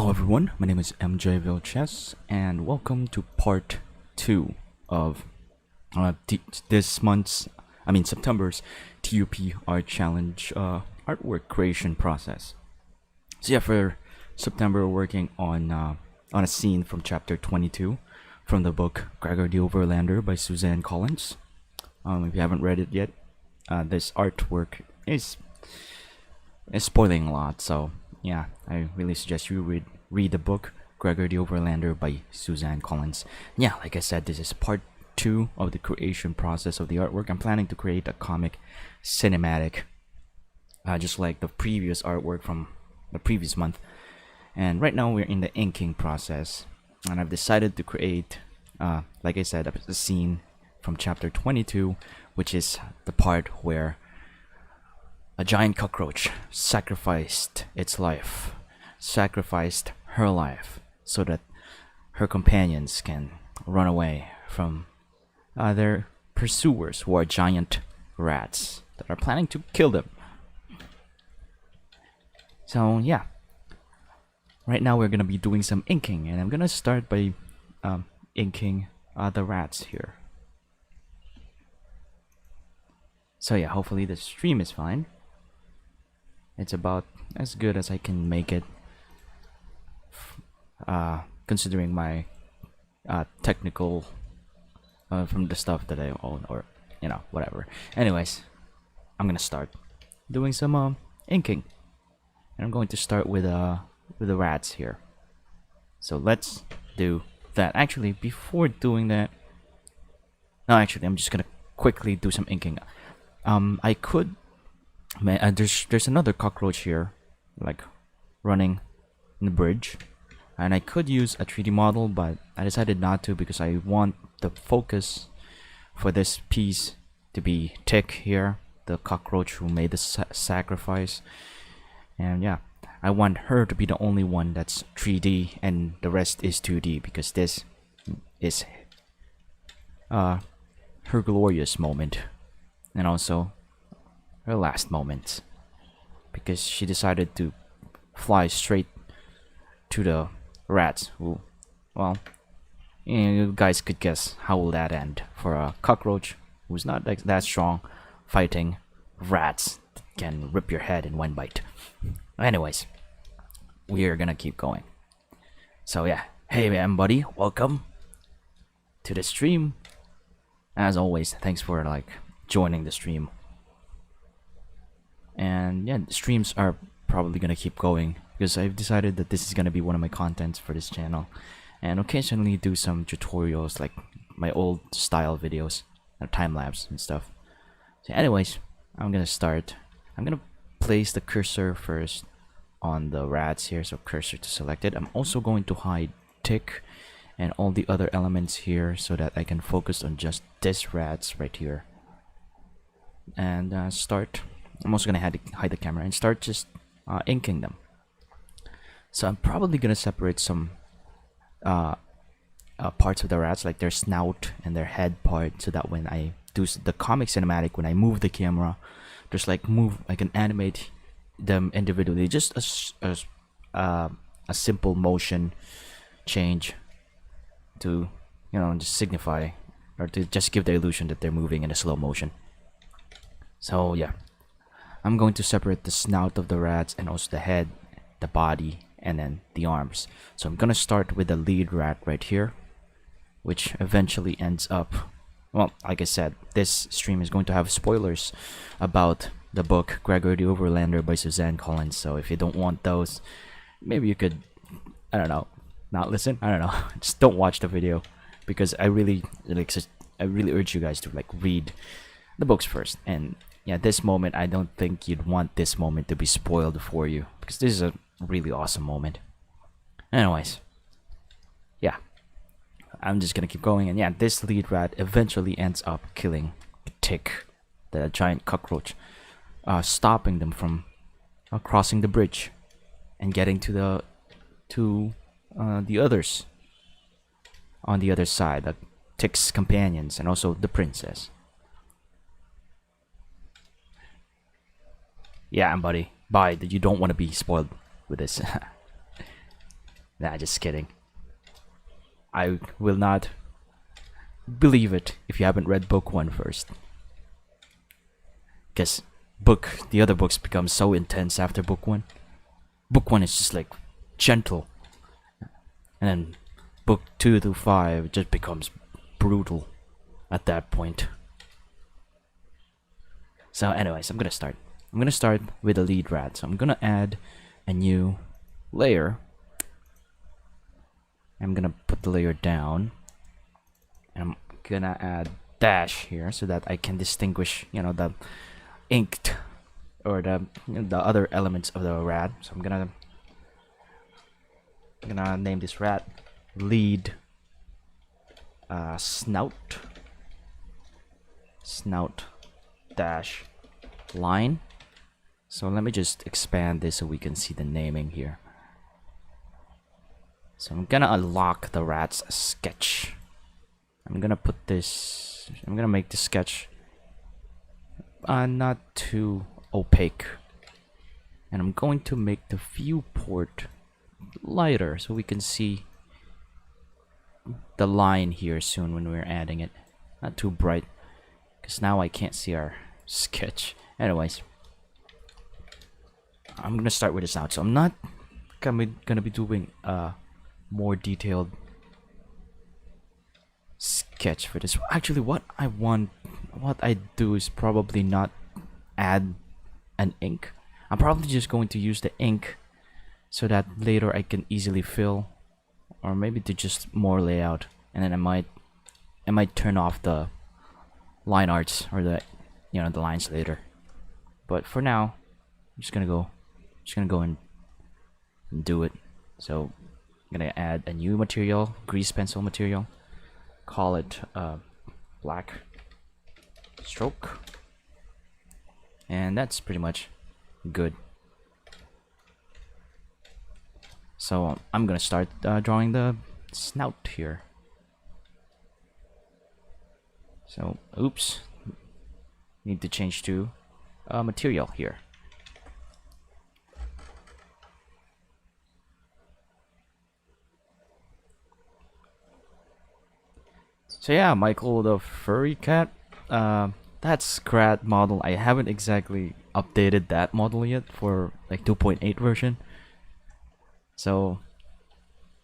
Hello everyone, my name is MJ Vilches and welcome to part 2 of this month's, September's TUP Art Challenge artwork creation process. So yeah, for September we're working on a scene from chapter 22 from the book Gregor the Overlander by Suzanne Collins. If you haven't read it yet, this artwork is spoiling a lot, so yeah, I really suggest you read the book Gregor the Overlander by Suzanne Collins. Yeah, like I said, this is part 2 of the creation process of the artwork. I'm planning to create a comic cinematic, just like the previous artwork from the previous month. And right now we're in the inking process, and I've decided to create, like I said, a scene from chapter 22, which is the part where a giant cockroach sacrificed her life so that her companions can run away from their pursuers, who are giant rats that are planning to kill them. So yeah, right now we're gonna be doing some inking, and I'm gonna start by inking the rats here. So yeah, hopefully the stream is fine. It's about as good as I can make it, considering my technical from the stuff that I own, or whatever. Anyways, I'm gonna start doing some inking, and I'm going to start with the rats here. So let's do that. Actually, before doing that, I'm just gonna quickly do some inking. I could. There's another cockroach here, like running in the bridge, and I could use a 3D model, but I decided not to because I want the focus for this piece to be Tick here, the cockroach who made the sacrifice. And yeah, I want her to be the only one that's 3D and the rest is 2D, because this is her glorious moment, and also her last moment, because she decided to fly straight to the rats, who, well, you guys could guess how will that end for a cockroach who's not that strong, fighting rats that can rip your head in one bite. Anyways, we are gonna keep going. So yeah, hey Mbuddy, welcome to the stream. As always, thanks for joining the stream. And yeah, the streams are probably gonna keep going because I've decided that this is gonna be one of my contents for this channel, and occasionally do some tutorials like my old style videos, time-lapse and stuff. So anyways, I'm gonna start. I'm gonna place the cursor first on the rats here, so cursor to selected. I'm also going to hide Tick and all the other elements here so that I can focus on just this rats right here, and start. I'm also gonna hide the camera and start just inking them. So I'm probably gonna separate some parts of the rats, like their snout and their head part, so that when I do the comic cinematic, when I move the camera, there's I can animate them individually, just a simple motion change to just signify, or to just give the illusion that they're moving in a slow motion. So yeah, I'm going to separate the snout of the rats and also the head, the body, and then the arms. So I'm gonna start with the lead rat right here, which eventually ends up, well, like I said, this stream is going to have spoilers about the book Gregor the Overlander by Suzanne Collins. So if you don't want those, maybe you could, I don't know, not listen. I don't know. Just don't watch the video, because I really urge you guys to read the books first. And yeah, this moment, I don't think you'd want this moment to be spoiled for you, because this is a really awesome moment. Anyways, yeah, I'm just gonna keep going, and yeah, this lead rat eventually ends up killing Tick, the giant cockroach, stopping them from crossing the bridge and getting to the others on the other side, the Tick's companions and also the princess. Yeah, Mbuddy, bye. You don't want to be spoiled with this. Nah, just kidding. I will not believe it if you haven't read book 1 first. Because the other books become so intense after book 1. Book 1 is just like gentle. And then book 2 to 5 just becomes brutal at that point. So anyways, I'm gonna start. I'm gonna start with the lead rat. So I'm gonna add a new layer. I'm gonna put the layer down. And I'm gonna add dash here so that I can distinguish, the inked or the other elements of the rat. So I'm gonna name this rat lead snout dash line. So let me just expand this so we can see the naming here. So I'm gonna unlock the rat's sketch. I'm gonna make the sketch not too opaque, and I'm going to make the viewport lighter so we can see the line here soon when we're adding it. Not too bright, because now I can't see our sketch. Anyways, I'm gonna start with this out. So I'm not gonna be doing a more detailed sketch for this. Actually, what I do is probably not add an ink. I'm probably just going to use the ink so that later I can easily fill, or maybe to just more layout, and then I might turn off the line arts or the lines later. But for now, I'm just gonna go and do it. So I'm gonna add a new material, grease pencil material. Call it black stroke, and that's pretty much good. So I'm gonna start drawing the snout here. So oops, need to change to material here. So yeah, Michael the furry cat. That's Krat model. I haven't exactly updated that model yet for like 2.8 version. So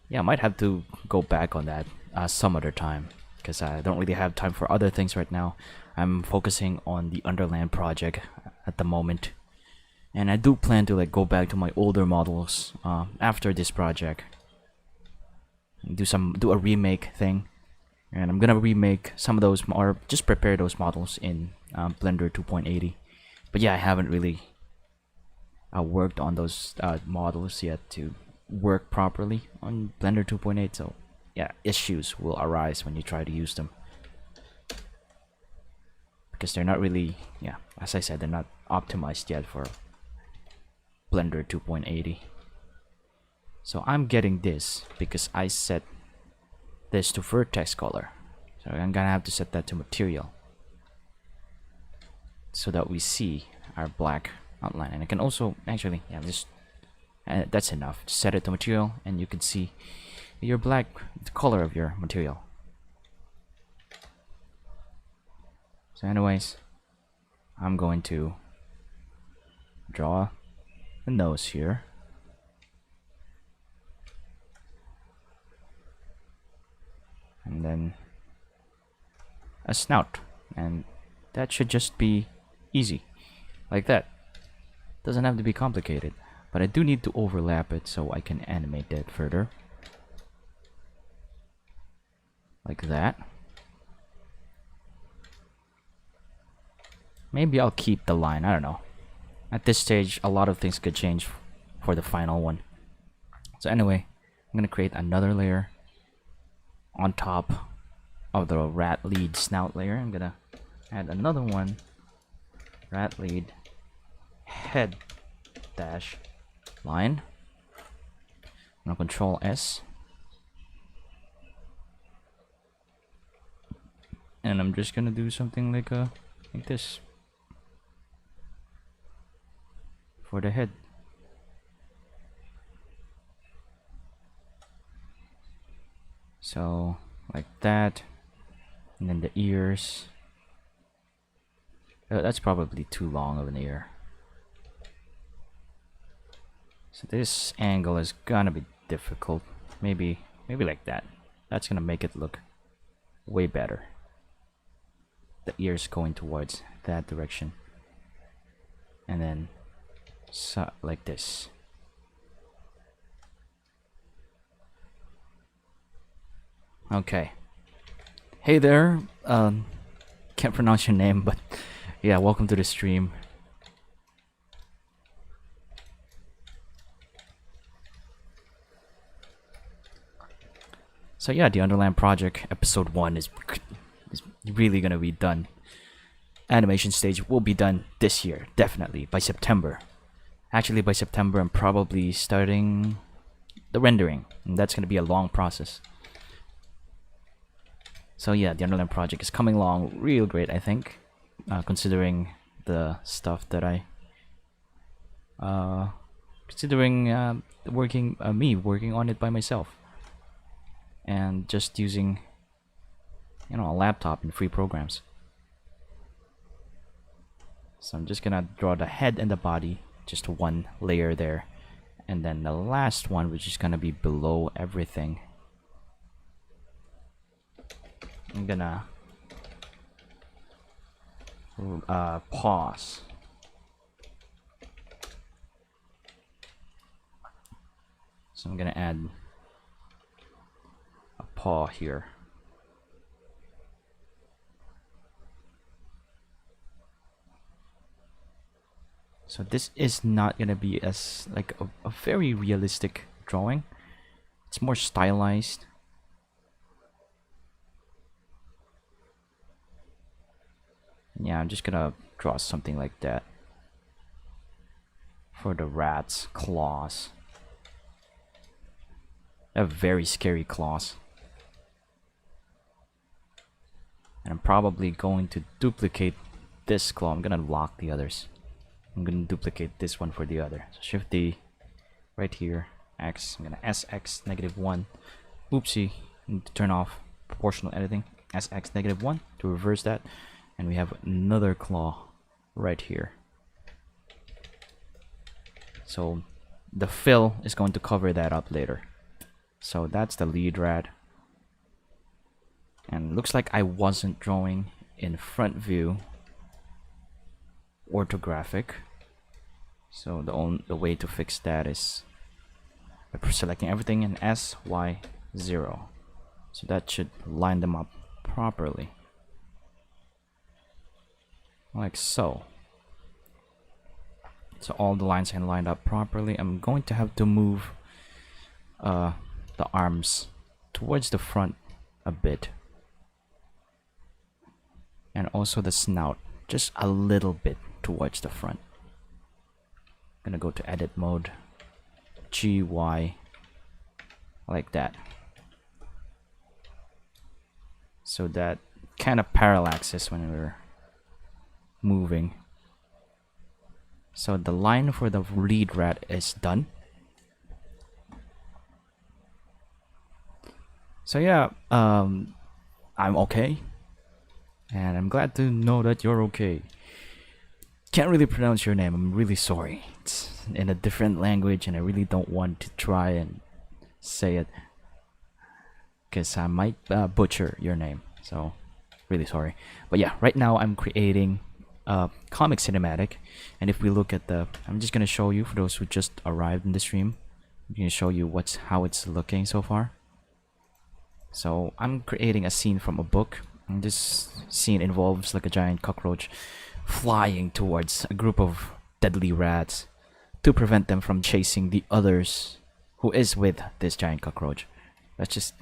yeah, I might have to go back on that some other time, because I don't really have time for other things right now. I'm focusing on the Underland project at the moment, and I do plan to like go back to my older models after this project. Do a remake thing. And I'm gonna remake some of those, or just prepare those models in Blender 2.80. But yeah, I haven't really worked on those models yet to work properly on Blender 2.8. So yeah, issues will arise when you try to use them, because they're not really, as I said, they're not optimized yet for Blender 2.80. So I'm getting this because I set this to vertex color, so I'm gonna have to set that to material so that we see our black outline. And I can also actually, just that's enough. Just set it to material, and you can see your black, the color of your material. So anyways, I'm going to draw a nose here. And then a snout, and that should just be easy, like that. Doesn't have to be complicated, but I do need to overlap it so I can animate that further, like that. Maybe I'll keep the line, I don't know. At this stage, a lot of things could change for the final one. So anyway, I'm gonna create another layer on top of the rat lead snout layer. I'm gonna add another one, rat lead head dash line. I'm gonna control S, and I'm just gonna do something like this for the head. So like that, and then the ears. That's probably too long of an ear. So this angle is gonna be difficult. Maybe like that. That's gonna make it look way better. The ears going towards that direction, and then so like this. Okay. Hey there. Can't pronounce your name, but yeah, welcome to the stream. So yeah, the Underland Project episode 1 is really gonna be done. Animation stage will be done this year, definitely by September. Actually, by September, I'm probably starting the rendering, and that's gonna be a long process. So yeah, the Underland Project is coming along real great, I think, considering the stuff that I considering me working on it by myself, and just using, you know, a laptop and free programs. So I'm just gonna draw the head and the body, just one layer there, and then the last one, which is gonna be below everything, I'm gonna pause. So I'm gonna add a paw here. So this is not gonna be as like a very realistic drawing. It's more stylized. Yeah, I'm just gonna draw something like that for the rat's claws. They have very scary claws. And I'm probably going to duplicate this claw. I'm gonna lock the others. I'm gonna duplicate this one for the other. So Shift D right here, X. I'm gonna SX -1. Oopsie, need to turn off proportional editing. SX -1 to reverse that. And we have another claw right here. So the fill is going to cover that up later. So that's the lead rat. And looks like I wasn't drawing in front view orthographic. So the way to fix that is by selecting everything in SY0. So that should line them up properly. Like so. So all the lines are lined up properly. I'm going to have to move the arms towards the front a bit. And also the snout just a little bit towards the front. I'm gonna go to edit mode, GY, like that. So that kind of parallaxes when we're moving. So the line for the lead rat is done. So yeah, I'm okay. And I'm glad to know that you're okay. Can't really pronounce your name. I'm really sorry. It's in a different language and I really don't want to try and say it, because I might butcher your name. So really sorry. But yeah, right now I'm creating a comic cinematic. And if we look at the, I'm just gonna show you, for those who just arrived in the stream, I'm gonna show you how it's looking so far. So I'm creating a scene from a book. And this scene involves like a giant cockroach flying towards a group of deadly rats to prevent them from chasing the others who is with this giant cockroach. That's just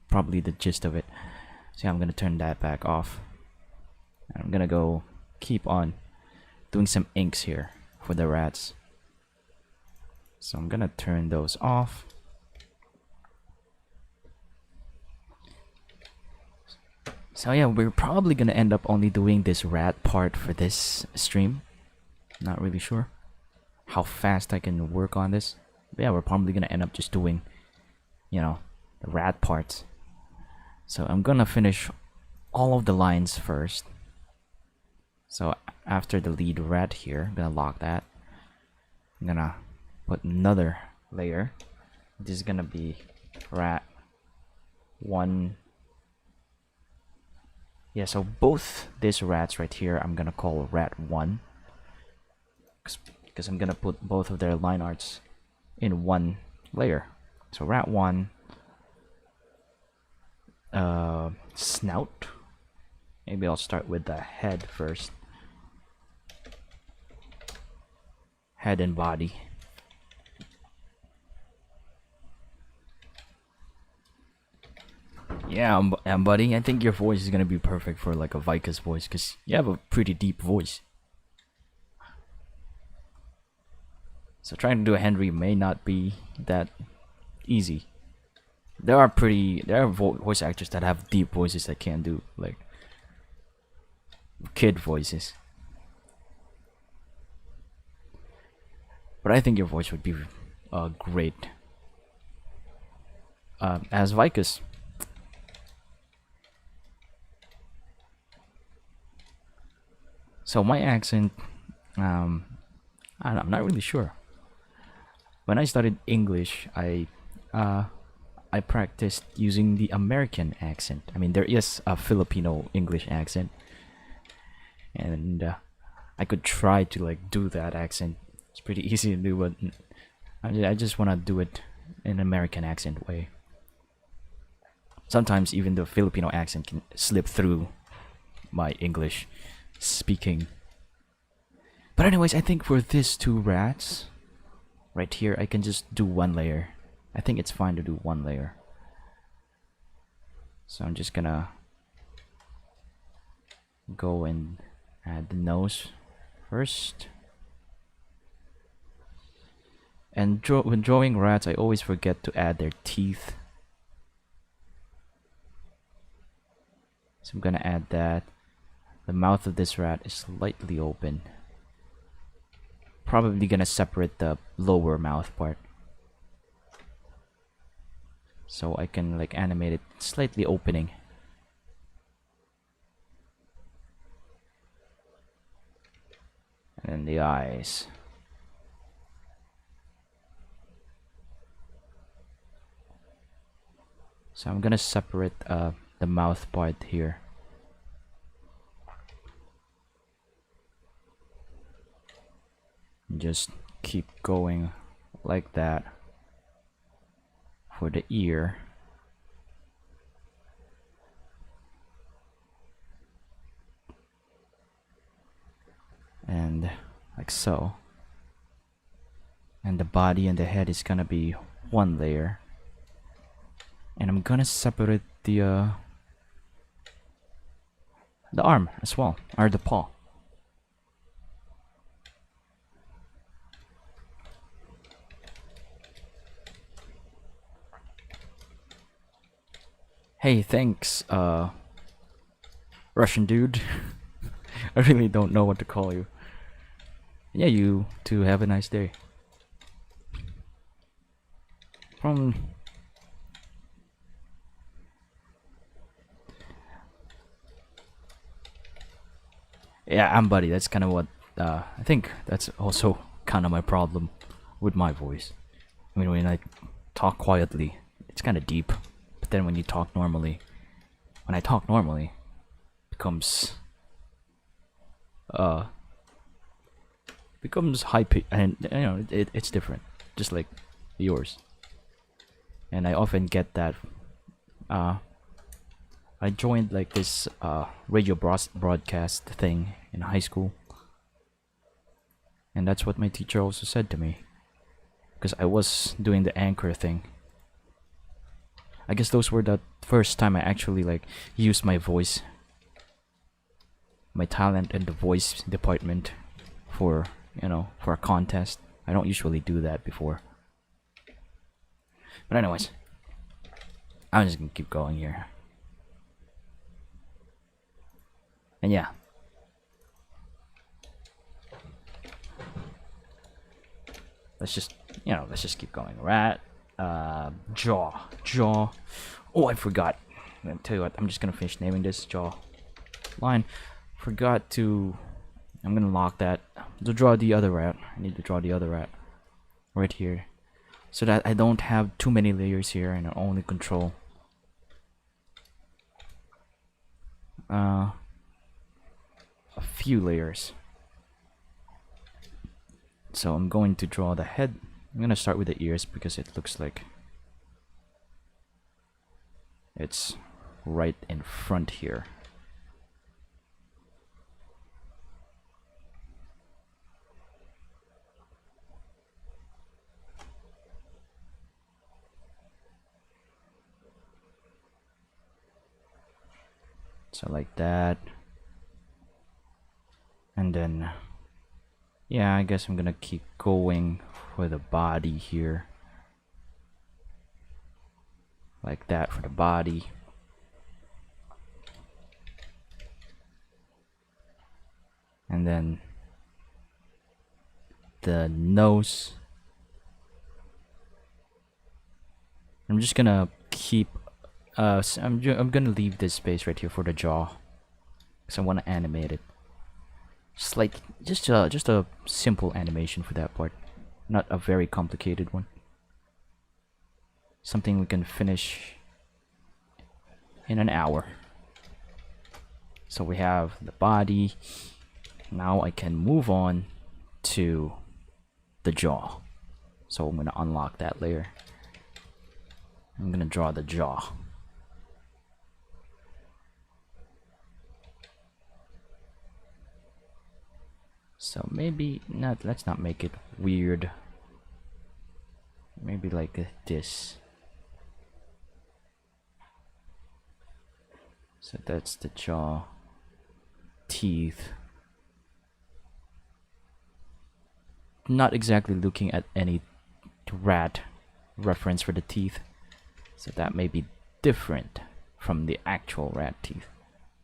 probably the gist of it. So I'm gonna turn that back off. I'm gonna go keep on doing some inks here for the rats. So I'm gonna turn those off. So yeah, we're probably gonna end up only doing this rat part for this stream. Not really sure how fast I can work on this. But yeah, we're probably gonna end up just doing, you know, the rat parts. So I'm gonna finish all of the lines first. So after the lead rat here, I'm gonna lock that. I'm gonna put another layer. This is gonna be rat 1. Yeah, so both these rats right here I'm gonna call rat 1, because I'm gonna put both of their line arts in one layer. So rat 1, snout. Maybe I'll start with the head first. Head and body. Yeah, Mbuddy, I think your voice is gonna be perfect for like a Vika's voice, because you have a pretty deep voice. So trying to do a Henry may not be that easy. There are voice actors that have deep voices that can't do like kid voices. But I think your voice would be great as Vika's. So my accent, I'm not really sure. When I studied English, I practiced using the American accent. I mean, there is a Filipino English accent, and I could try to like do that accent. It's pretty easy to do, but I just want to do it in an American accent way. Sometimes even the Filipino accent can slip through my English speaking. But anyways, I think for these two rats right here, I can just do one layer. I think it's fine to do one layer. So I'm just gonna go and add the nose first. And when drawing rats, I always forget to add their teeth. So I'm gonna add that. The mouth of this rat is slightly open. Probably gonna separate the lower mouth part, so I can like animate it slightly opening. And then the eyes. So I'm gonna separate the mouth part here. Just keep going like that for the ear. And like so. And the body and the head is gonna be one layer. And I'm gonna separate the arm as well, or the paw. Hey, thanks, Russian dude. I really don't know what to call you. Yeah, you too. Have a nice day. Yeah, I'm Buddy. That's kind of what I think. That's also kind of my problem with my voice. I mean, when I talk quietly, it's kind of deep. But then when you talk normally, when I talk normally, it becomes high pitch, and you know it's different, just like yours. And I often get that. I joined like this radio broadcast thing in high school, and that's what my teacher also said to me, because I was doing the anchor thing. I guess those were the first time I actually like used my voice, my talent in the voice department for, you know, for a contest. I don't usually do that before. But anyways, I'm just gonna keep going here. And yeah. Let's just keep going. Rat, jaw. Oh, I forgot. I'm gonna tell you what, I'm just gonna finish naming this jaw line. Forgot to, I'm gonna lock that to draw the other rat. I need to draw the other rat right here, so that I don't have too many layers here and I only control a few layers. So I'm going to draw the head. I'm gonna start with the ears because it looks like it's right in front here. So like that. And then, yeah, I guess I'm gonna keep going for the body here. Like that for the body. And then the nose. I'm just gonna keep I'm gonna leave this space right here for the jaw because I want to animate it. Just a simple animation for that part, not a very complicated one. Something we can finish in an hour. So we have the body. Now I can move on to the jaw. So I'm gonna unlock that layer. I'm gonna draw the jaw. So maybe not, let's not make it weird. Maybe like this. So that's the jaw. Teeth. Not exactly looking at any rat reference for the teeth. So that may be different from the actual rat teeth.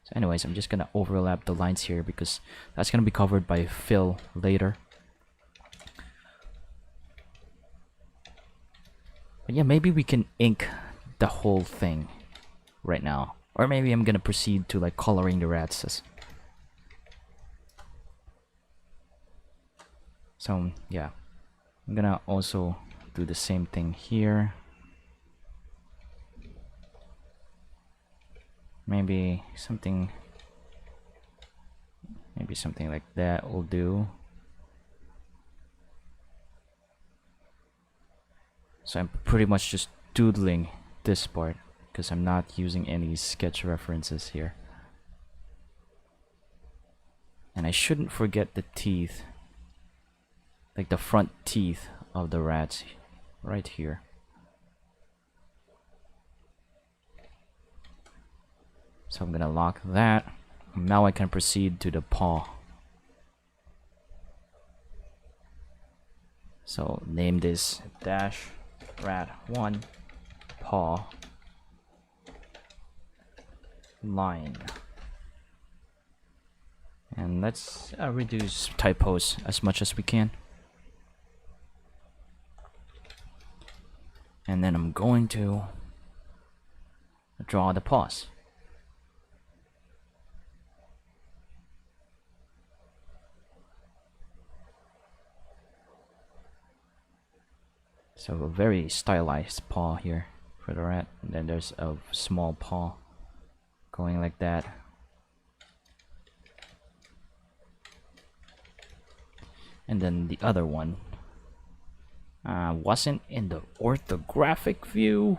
So anyways, I'm just gonna overlap the lines here because that's gonna be covered by fill later. But yeah, maybe we can ink the whole thing right now. Or maybe I'm gonna proceed to like coloring the rats. So yeah, I'm gonna also do the same thing here. Maybe something like that will do. So I'm pretty much just doodling this part because I'm not using any sketch references here. And I shouldn't forget the teeth, like the front teeth of the rats right here. So I'm gonna lock that. Now I can proceed to the paw. So name this dash rat 1 paw line. And let's reduce typos as much as we can. And then I'm going to draw the paws. So a very stylized paw here for the rat, and then there's a small paw going like that. And then the other one wasn't in the orthographic view.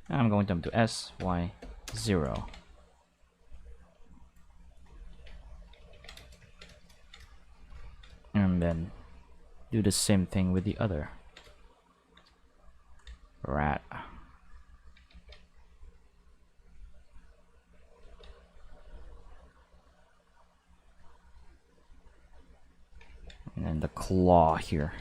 I'm going to SY0. And then do the same thing with the other rat. And then the claw here.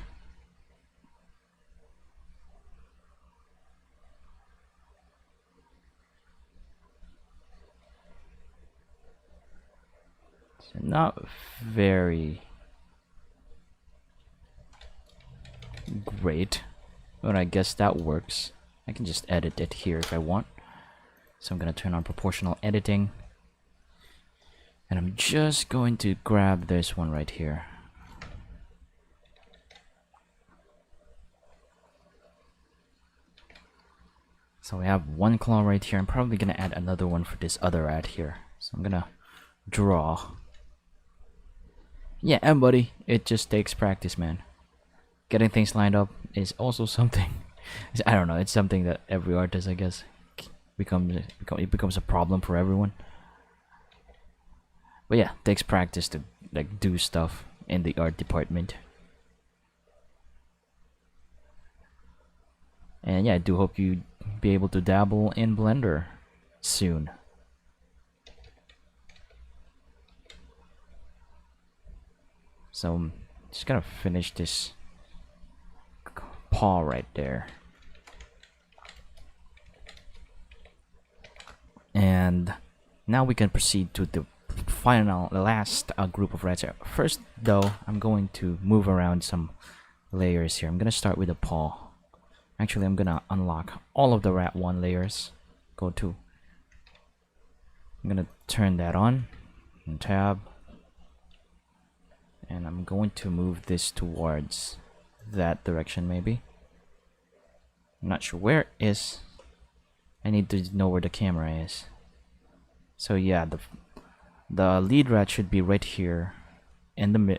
So not very great, but I guess that works. I can just edit it here if I want. So I'm gonna turn on proportional editing. And I'm just going to grab this one right here. So we have one claw right here. I'm probably gonna add another one for this other rat here. So I'm gonna draw. Yeah, Mbuddy, it just takes practice, man. Getting things lined up is also something. I don't know. It's something that every artist, I guess, it becomes a problem for everyone. But yeah, it takes practice to like do stuff in the art department. And yeah, I do hope you be able to dabble in Blender soon. So I'm just gonna finish this paw right there. And now we can proceed to the last group of rats. First though, I'm going to move around some layers here. I'm gonna start with the paw. Actually, I'm gonna unlock all of the rat 1 layers. Go to. I'm gonna turn that on and tab. And I'm going to move this towards that direction maybe. I'm not sure where it is. I need to know where the camera is. So yeah, the lead rat should be right here in the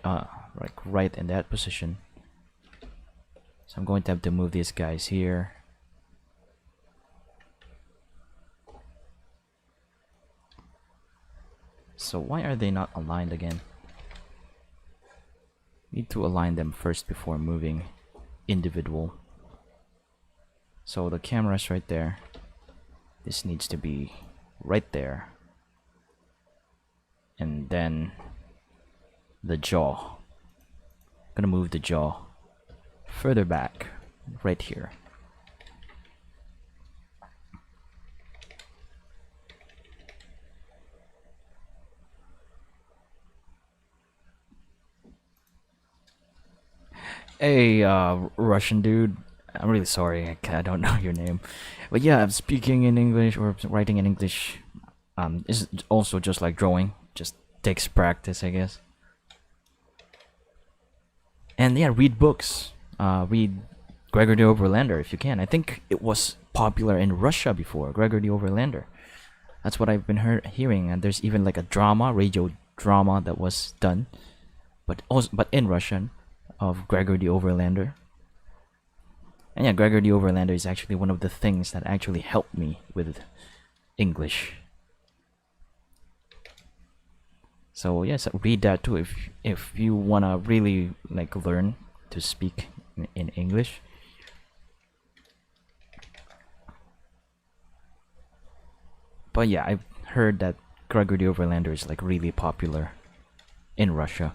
like right in that position. So I'm going to have to move these guys here. So why are they not aligned again? Need to align them first before moving individual. So the camera's right there. This needs to be right there. And then the jaw. I'm gonna move the jaw further back, right here. Hey, Russian dude. I'm really sorry, I don't know your name. But yeah, I'm speaking in English or writing in English. Is also just like drawing. Just takes practice, I guess. And yeah, read books. Read Gregor the Overlander if you can. I think it was popular in Russia before, Gregor the Overlander. That's what I've been hearing. And there's even like a drama, radio drama that was done, but in Russian, of Gregor the Overlander. And yeah, Gregor the Overlander is actually one of the things that actually helped me with English. So yes, read that too if you wanna really like learn to speak in English. But yeah, I've heard that Gregor the Overlander is like really popular in Russia.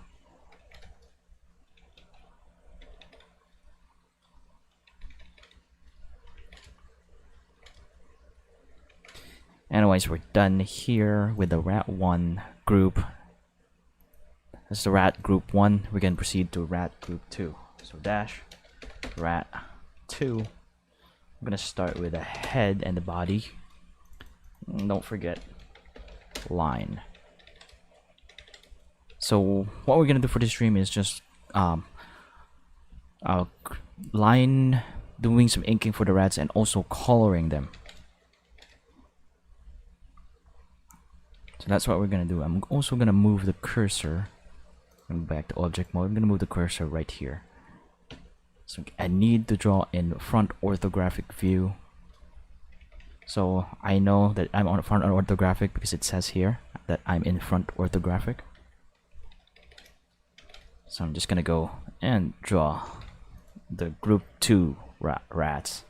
Anyways, we're done here with the rat 1 group. That's the rat group 1. We can proceed to rat group 2. So dash rat 2. I'm gonna start with the head and the body. Don't forget line. So what we're gonna do for this stream is just line, doing some inking for the rats and also coloring them. So that's what we're gonna do. I'm also gonna move the cursor. I'm back to object mode. I'm gonna move the cursor right here. So I need to draw in front orthographic view. So I know that I'm on front orthographic because it says here that I'm in front orthographic. So I'm just gonna go and draw the group 2 rats.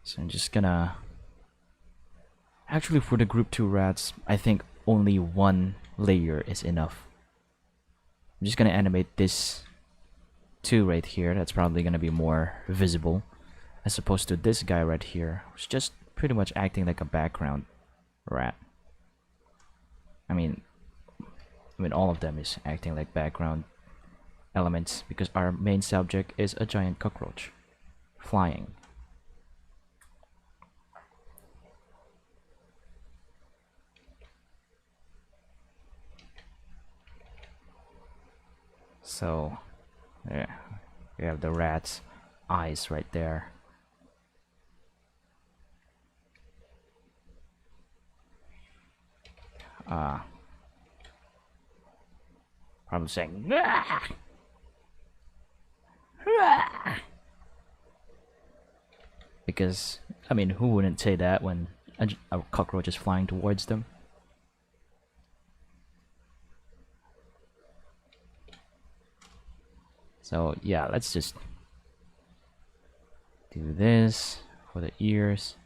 So I'm just gonna... Actually, for the group 2 rats, I think only 1 layer is enough. I'm just gonna animate this 2 right here. That's probably gonna be more visible, as opposed to this guy right here, who's just pretty much acting like a background rat. I mean, all of them is acting like background elements because our main subject is a giant cockroach flying. So there, you have the rat's eyes right there. Probably saying, "Ah! Ah!" Because, I mean, who wouldn't say that when a cockroach is flying towards them? So yeah, let's just do this for the ears,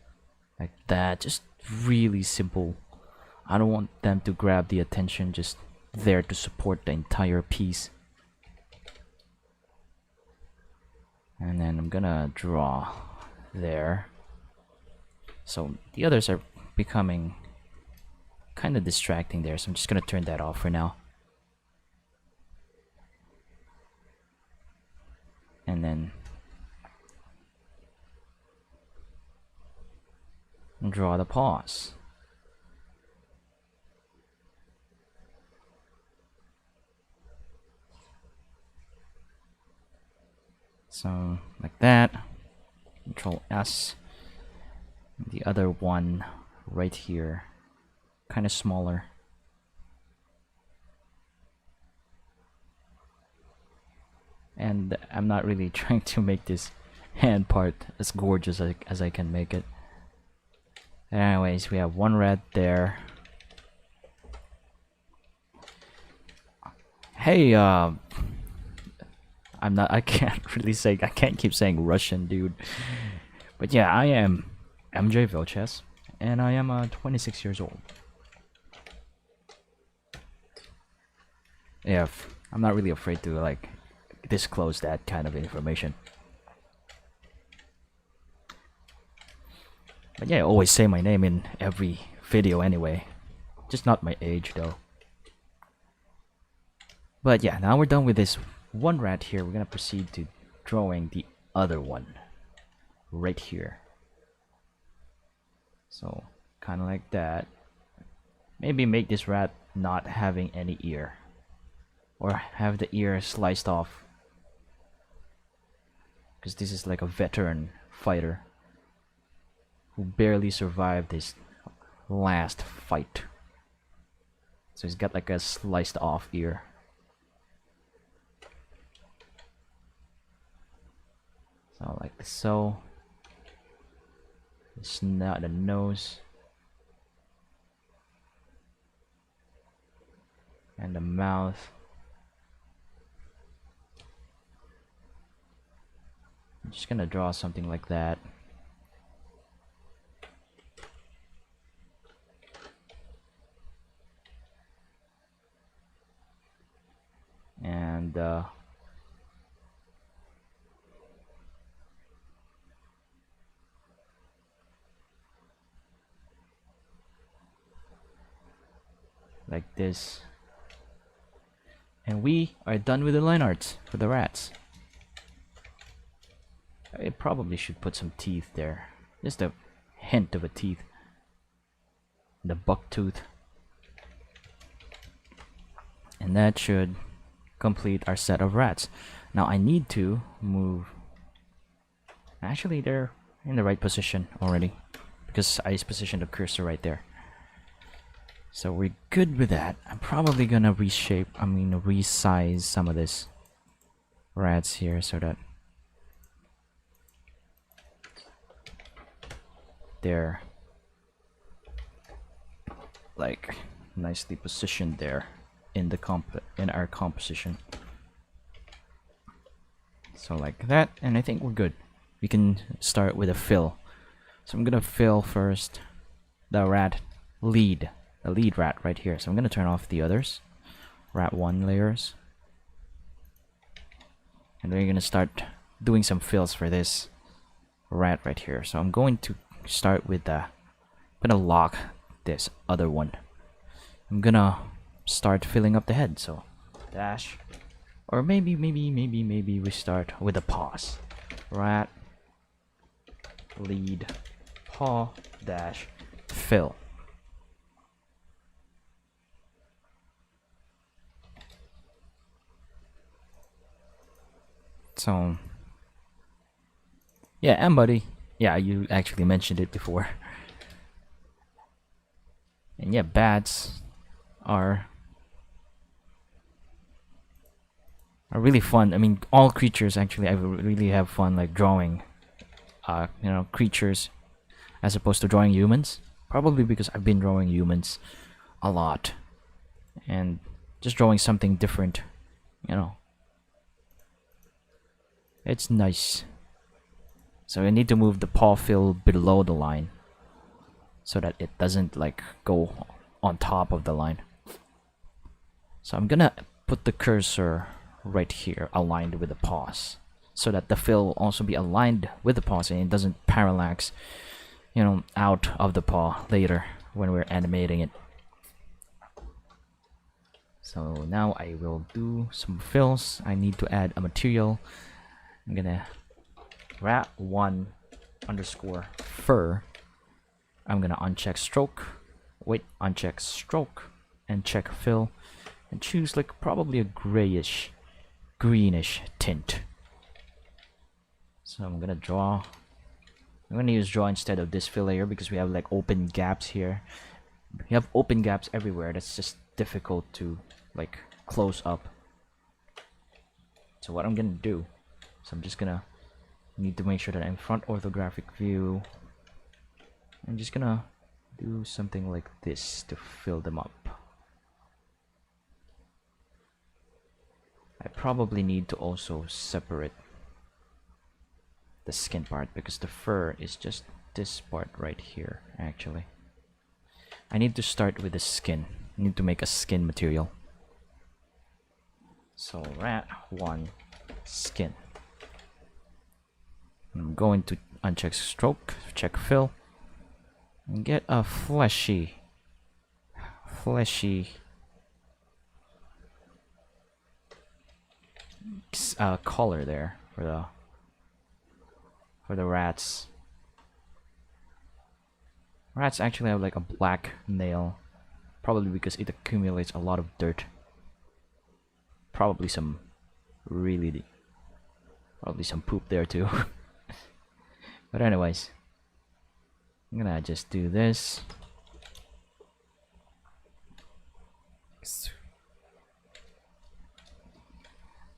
like that. Just really simple. I don't want them to grab the attention, just there to support the entire piece. And then I'm gonna draw there. So the others are becoming kind of distracting there, so I'm just gonna turn that off for now. And then draw the paws. So like that. Control S. The other one right here, kind of smaller. And I'm not really trying to make this hand part as gorgeous as I can make it. Anyways, we have one rat there. Hey, I can't really say, I can't keep saying Russian, dude. But yeah, I am MJ Vilches, and I am 26 years old. Yeah, I'm not really afraid to like disclose that kind of information. But yeah, I always say my name in every video anyway. Just not my age though. But yeah, now we're done with this one rat here. We're gonna proceed to drawing the other one right here. So kind of like that. Maybe make this rat not having any ear, or have the ear sliced off, because this is like a veteran fighter who barely survived this last fight. So he's got like a sliced off ear. So like so. The snout, the nose, and the mouth. I'm just gonna draw something like that. And like this. And we are done with the line arts for the rats. I probably should put some teeth there. Just a hint of a teeth. The buck tooth. And that should complete our set of rats. Now I need to move. Actually, they're in the right position already, because I just positioned the cursor right there. So we're good with that. I'm probably gonna resize some of this rats here so that they're like nicely positioned there in the in our composition. So like that, and I think we're good. We can start with a fill. So I'm gonna fill first the rat lead. The lead rat right here. So I'm gonna turn off the others. Rat 1 layers. And then we're gonna start doing some fills for this rat right here. So I'm going to start with the, I'm gonna lock this other one. I'm gonna start filling up the head. So dash, or maybe we start with the paws. Rat lead paw dash fill. So yeah, Mbuddy. Yeah, you actually mentioned it before. And yeah, bats are really fun. I mean, all creatures actually. I really have fun like drawing, creatures as opposed to drawing humans. Probably because I've been drawing humans a lot, and just drawing something different, you know, it's nice. So I need to move the paw fill below the line so that it doesn't like go on top of the line. So I'm gonna put the cursor right here aligned with the paws so that the fill will also be aligned with the paws and it doesn't parallax, out of the paw later when we're animating it. So now I will do some fills. I need to add a material. I'm gonna rat1 underscore fur. I'm gonna uncheck stroke, uncheck stroke, and check fill, and choose like probably a grayish, greenish tint. So I'm gonna draw. I'm gonna use draw instead of this fill layer because we have like open gaps here. We have open gaps everywhere. That's just difficult to like close up. So what I'm gonna do, I'm just gonna need to make sure that I'm front orthographic view. I'm just gonna do something like this to fill them up. I probably need to also separate the skin part because the fur is just this part right here actually. I need to start with the skin. I need to make a skin material. So rat1 skin. I'm going to uncheck stroke, check fill, and get a fleshy color there for the rats. Rats actually have like a black nail, probably because it accumulates a lot of dirt. Probably some poop there too. But anyways, I'm gonna just do this.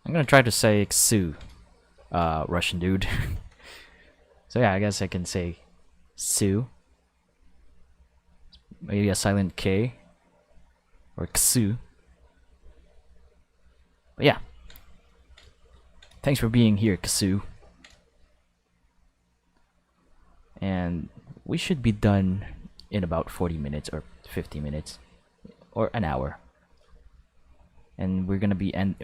I'm gonna try to say Xu, Russian dude. So yeah, I guess I can say Xu. Maybe a silent K or Xu. But yeah, thanks for being here, Xu. And we should be done in about 40 minutes or 50 minutes or an hour. And we're gonna be and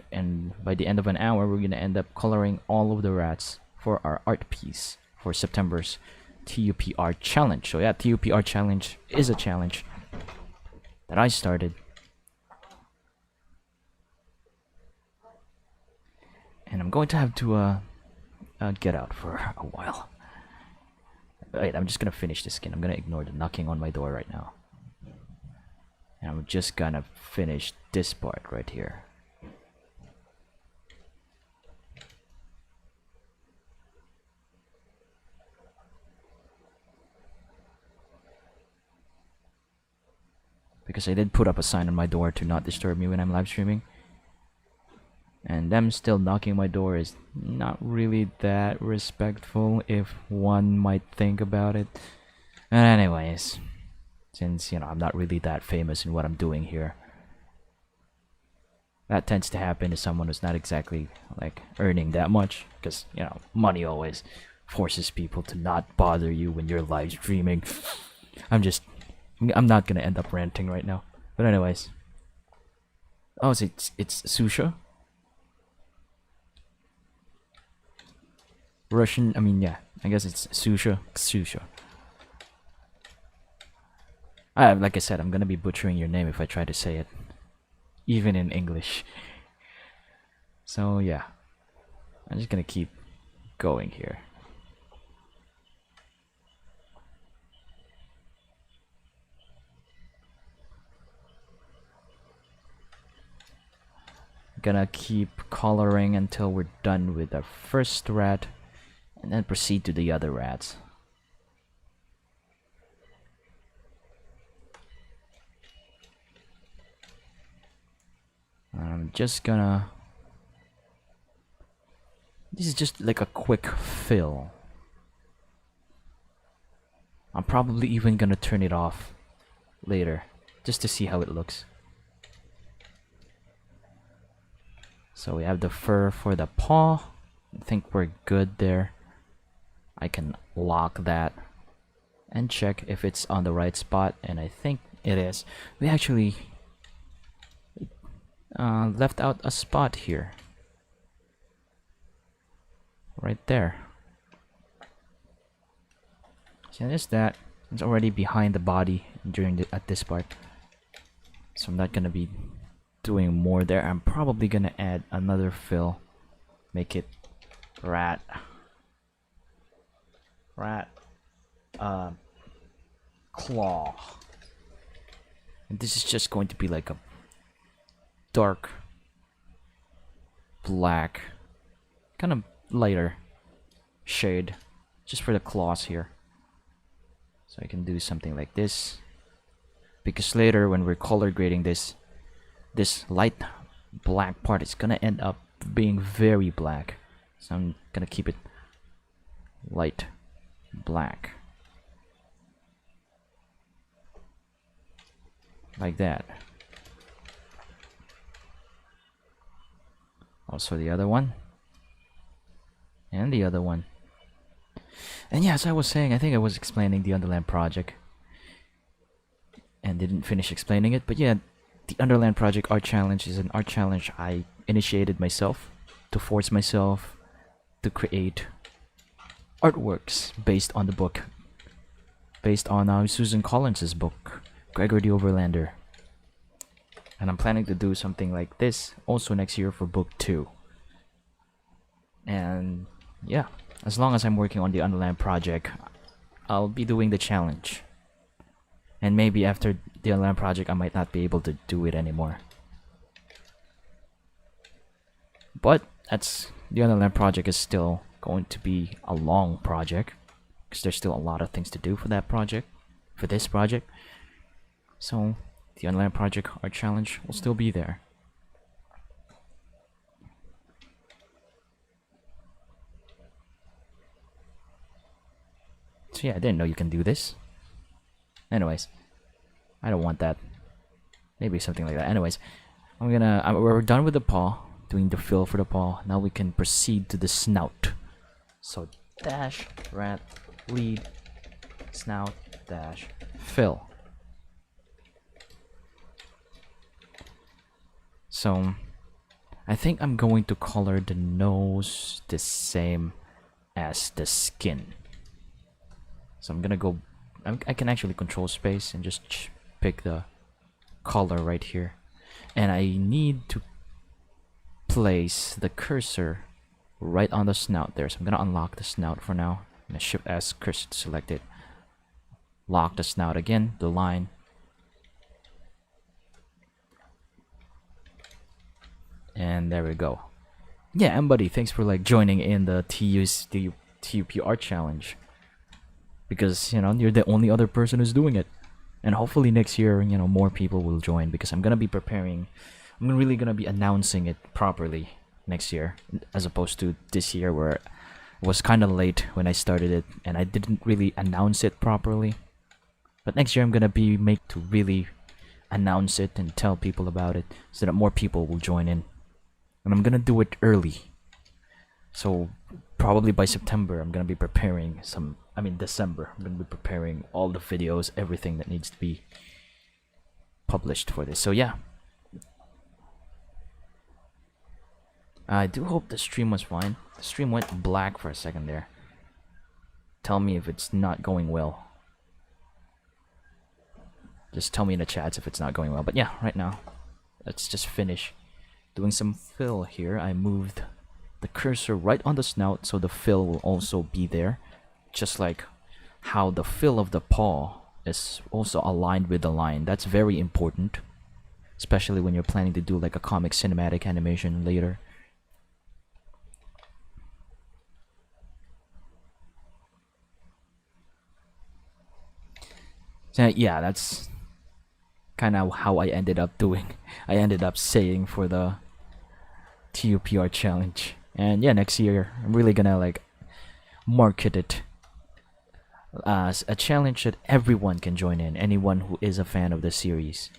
by the end of an hour we're gonna end up coloring all of the rats for our art piece for September's TUPR challenge. So yeah, TUPR challenge is a challenge that I started, and I'm going to have to get out for a while. Wait, I'm just gonna finish this skin. I'm gonna ignore the knocking on my door right now. And I'm just gonna finish this part right here. Because I did put up a sign on my door to not disturb me when I'm live streaming. And them still knocking my door is not really that respectful if one might think about it. But anyways, since I'm not really that famous in what I'm doing here, that tends to happen to someone who's not exactly like earning that much, because money always forces people to not bother you when you're live streaming. I'm not gonna end up ranting right now. But anyways, oh, it's Susha. Russian, I mean, yeah, I guess it's Susha. Like I said, I'm gonna be butchering your name if I try to say it, even in English. So yeah, I'm just gonna keep going here. Gonna keep coloring until we're done with the first rat, and then proceed to the other rats. I'm just gonna... This is just like a quick fill. I'm probably even gonna turn it off later, just to see how it looks. So we have the fur for the paw. I think we're good there. I can lock that and check if it's on the right spot, and I think it is. We actually left out a spot here. Right there. So there's that. It's already behind the body at this part. So I'm not gonna be doing more there. I'm probably gonna add another fill. Make it rat. Claw. And this is just going to be like a dark black, kind of lighter shade, just for the claws here. So I can do something like this, because later when we're color grading this light black part is gonna end up being very black. So I'm gonna keep it light black, like that. Also the other one, and the other one. And yeah, as I was saying, I think I was explaining the Underland project and didn't finish explaining it, but yeah, the Underland project art challenge is an art challenge I initiated myself to force myself to create artworks based on the book, based on Susan Collins's book, Gregor the Overlander. And I'm planning to do something like this also next year for book 2. And yeah, as long as I'm working on the Underland project, I'll be doing the challenge. And maybe after the Underland project, I might not be able to do it anymore. But the Underland project is still going to be a long project, because there's still a lot of things to do for that project, for this project. So the Underland project art challenge will still be there. So yeah, I didn't know you can do this. Anyways, I don't want that. Maybe something like that. Anyways, we're done with the paw, doing the fill for the paw. Now we can proceed to the snout. So dash rat lead snout dash fill. So I think I'm going to color the nose the same as the skin. So I'm gonna go, I can actually control space and just pick the color right here. And I need to place the cursor right on the snout there. So I'm gonna unlock the snout for now. I'm gonna Shift S cursor to select it. Lock the snout again, the line. And there we go. Yeah, Mbuddy, thanks for like joining in the TUP art challenge. Because, you're the only other person who's doing it. And hopefully next year, more people will join, because I'm gonna be preparing, I'm really gonna be announcing it properly next year, as opposed to this year where it was kind of late when I started it and I didn't really announce it properly. But next year I'm gonna be to really announce it and tell people about it, so that more people will join in. And I'm gonna do it early. So probably by September I'm gonna be preparing December, I'm gonna be preparing all the videos, everything that needs to be published for this. So yeah, I do hope the stream was fine. The stream went black for a second there. Tell me if it's not going well. Just tell me in the chats if it's not going well. But yeah, right now, let's just finish doing some fill here. I moved the cursor right on the snout, so the fill will also be there. Just like how the fill of the paw is also aligned with the line. That's very important. especially when you're planning to do like a comic cinematic animation later. So yeah, that's kind of how I ended up doing. I ended up saying for the TUPR challenge. And yeah, next year I'm really gonna like market it as a challenge that everyone can join in, anyone who is a fan of the series.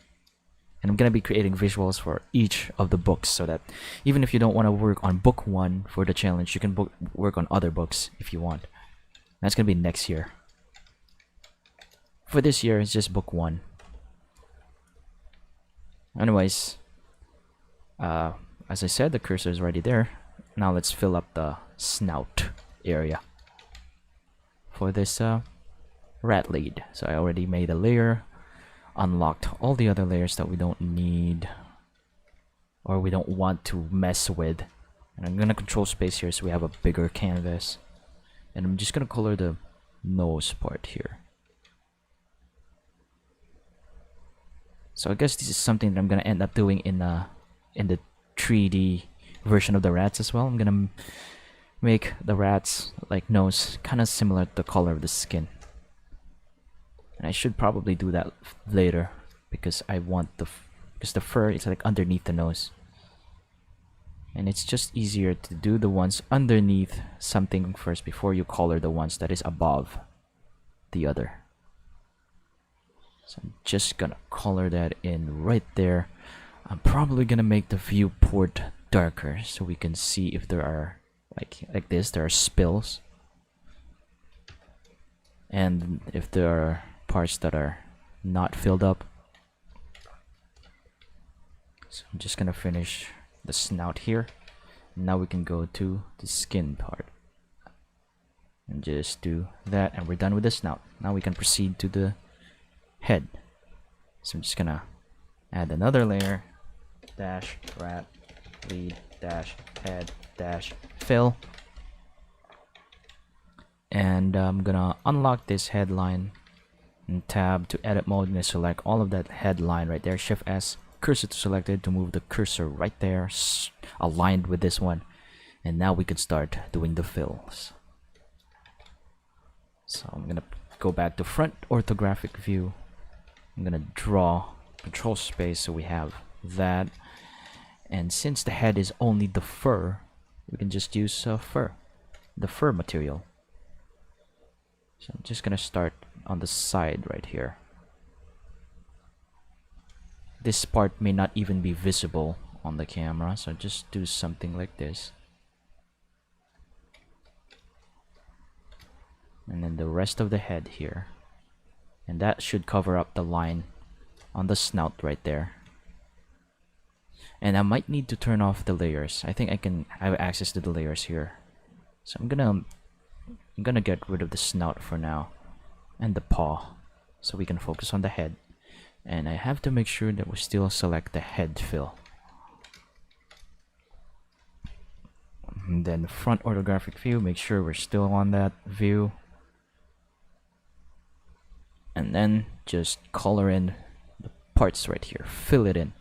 And I'm gonna be creating visuals for each of the books, so that even if you don't want to work on book 1 for the challenge, you can work on other books if you want. That's gonna be next year. For this year, it's just book 1. Anyways, as I said, the cursor is already there. Now let's fill up the snout area for this rat lead. So I already made a layer, unlocked all the other layers that we don't need or we don't want to mess with. And I'm gonna control space here so we have a bigger canvas. And I'm just gonna color the nose part here. So I guess this is something that I'm gonna end up doing in the 3D version of the rats as well. I'm gonna make the rats like nose kind of similar to the color of the skin. And I should probably do that later because I want because the fur is like underneath the nose. And it's just easier to do the ones underneath something first before you color the ones that is above the other. So I'm just gonna color that in right there. I'm probably gonna make the viewport darker so we can see if there are like this, there are spills. And if there are parts that are not filled up. So I'm just gonna finish the snout here. Now we can go to the skin part. And just do that and we're done with the snout. Now we can proceed to the head. So I'm just gonna add another layer, dash rat lead dash head dash fill, and I'm gonna unlock this headline and tab to edit mode and select all of that headline right there. Shift S, cursor to selected to move the cursor right there aligned with this one, and now we can start doing the fills. So I'm gonna go back to front orthographic view. I'm gonna draw control space so we have that, and since the head is only the fur, we can just use the fur material. So I'm just gonna start on the side right here. This part may not even be visible on the camera, so just do something like this. And then the rest of the head here. And that should cover up the line on the snout right there. And I might need to turn off the layers. I think I have access to the layers here. So I'm gonna get rid of the snout for now and the paw so we can focus on the head. And I have to make sure that we still select the head fill. And then the front orthographic view, make sure we're still on that view. And then just color in the parts right here, fill it in.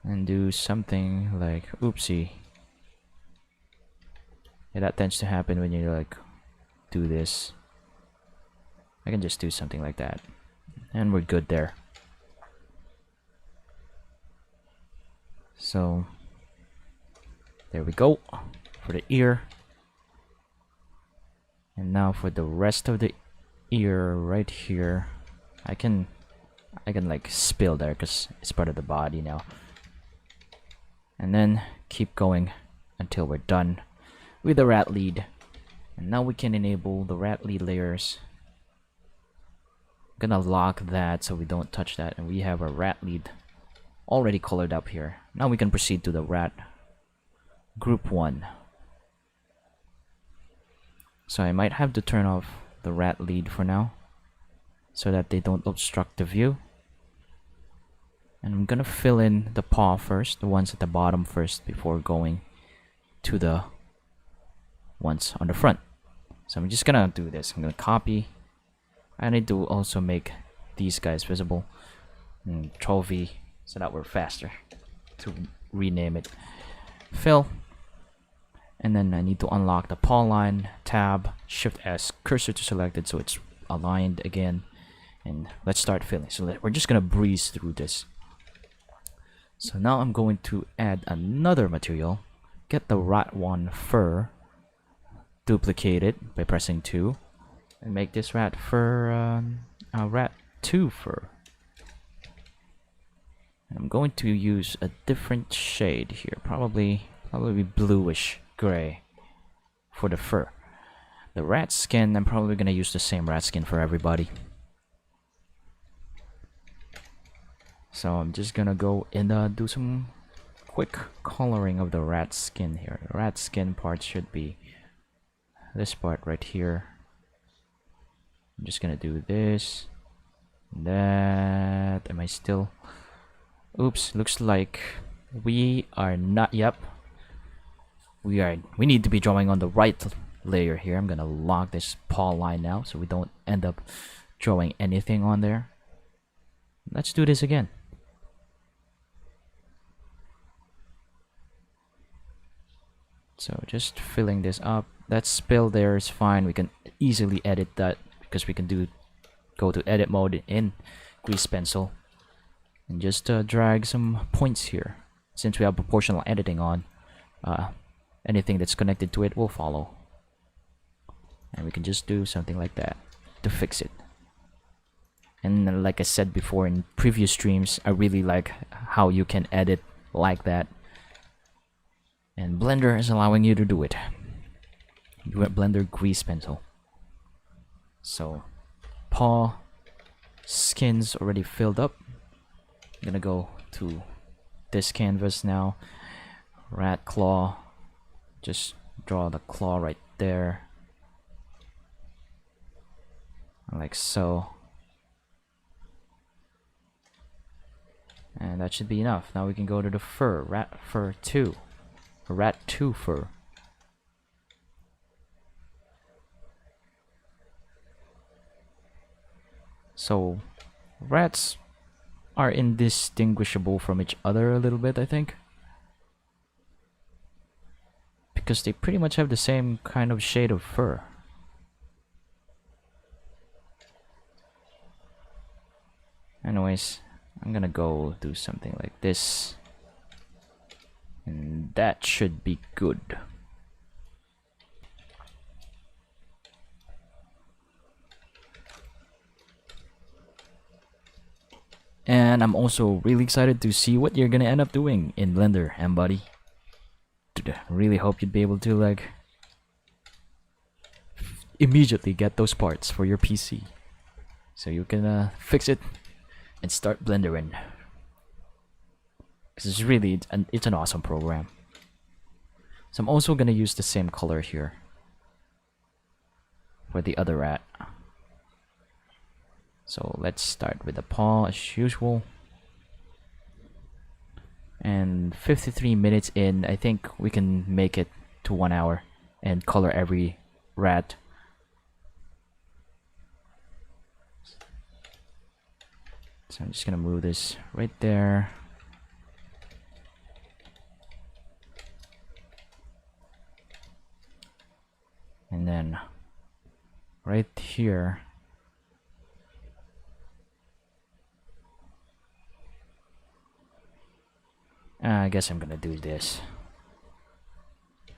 And do something like, oopsie. Yeah, that tends to happen when you like do this. I can just do something like that. And we're good there. So, there we go for the ear. And now for the rest of the ear right here, I can like spill there because it's part of the body now. And then keep going until we're done with the rat lead. And now we can enable the rat lead layers. I'm gonna lock that so we don't touch that, and we have our rat lead already colored up here. Now we can proceed to the rat group 1. So I might have to turn off the rat lead for now so that they don't obstruct the view. And I'm gonna fill in the paw first, the ones at the bottom first before going to the ones on the front. So I'm just gonna do this. I'm gonna copy. I need to also make these guys visible. And trophy, so that we're faster to rename it. Fill. And then I need to unlock the paw line, tab, shift S, cursor to selected so it's aligned again. And let's start filling. So we're just gonna breeze through this. So now I'm going to add another material. Get the rat 1 fur, duplicate it by pressing 2, and make this rat fur rat 2 fur. And I'm going to use a different shade here, probably bluish gray for the fur. The rat skin, I'm probably gonna use the same rat skin for everybody. So I'm just gonna go and do some quick coloring of the rat skin here. The rat skin part should be this part right here. I'm just gonna do this, that. Am I still? Oops, looks like we are not. Yep, we need to be drawing on the right layer here. I'm gonna lock this paw line now so we don't end up drawing anything on there. Let's do this again. So just filling this up. That spill there is fine. We can easily edit that because we can go to edit mode in grease pencil and just drag some points here. Since we have proportional editing on, anything that's connected to it will follow. And we can just do something like that to fix it. And like I said before in previous streams, I really like how you can edit like that. And Blender is allowing you to do it. You have Blender grease pencil. So, paw skin's already filled up. I'm gonna go to this canvas now. Rat claw. Just draw the claw right there. Like so. And that should be enough. Now we can go to the fur. Rat fur 2. Rat 2 fur. So, rats are indistinguishable from each other a little bit, I think. Because they pretty much have the same kind of shade of fur. Anyways, I'm gonna go do something like this. And that should be good. And I'm also really excited to see what you're gonna end up doing in Blender, Mbuddy. Really hope you'd be able to like immediately get those parts for your PC, so you can fix it and start blendering. Because it's really it's an awesome program. So I'm also gonna use the same color here for the other rat. So let's start with the paw as usual. And 53 minutes in, I think we can make it to 1 hour and color every rat. So I'm just gonna move this right there. And then right here. I guess I'm gonna do this.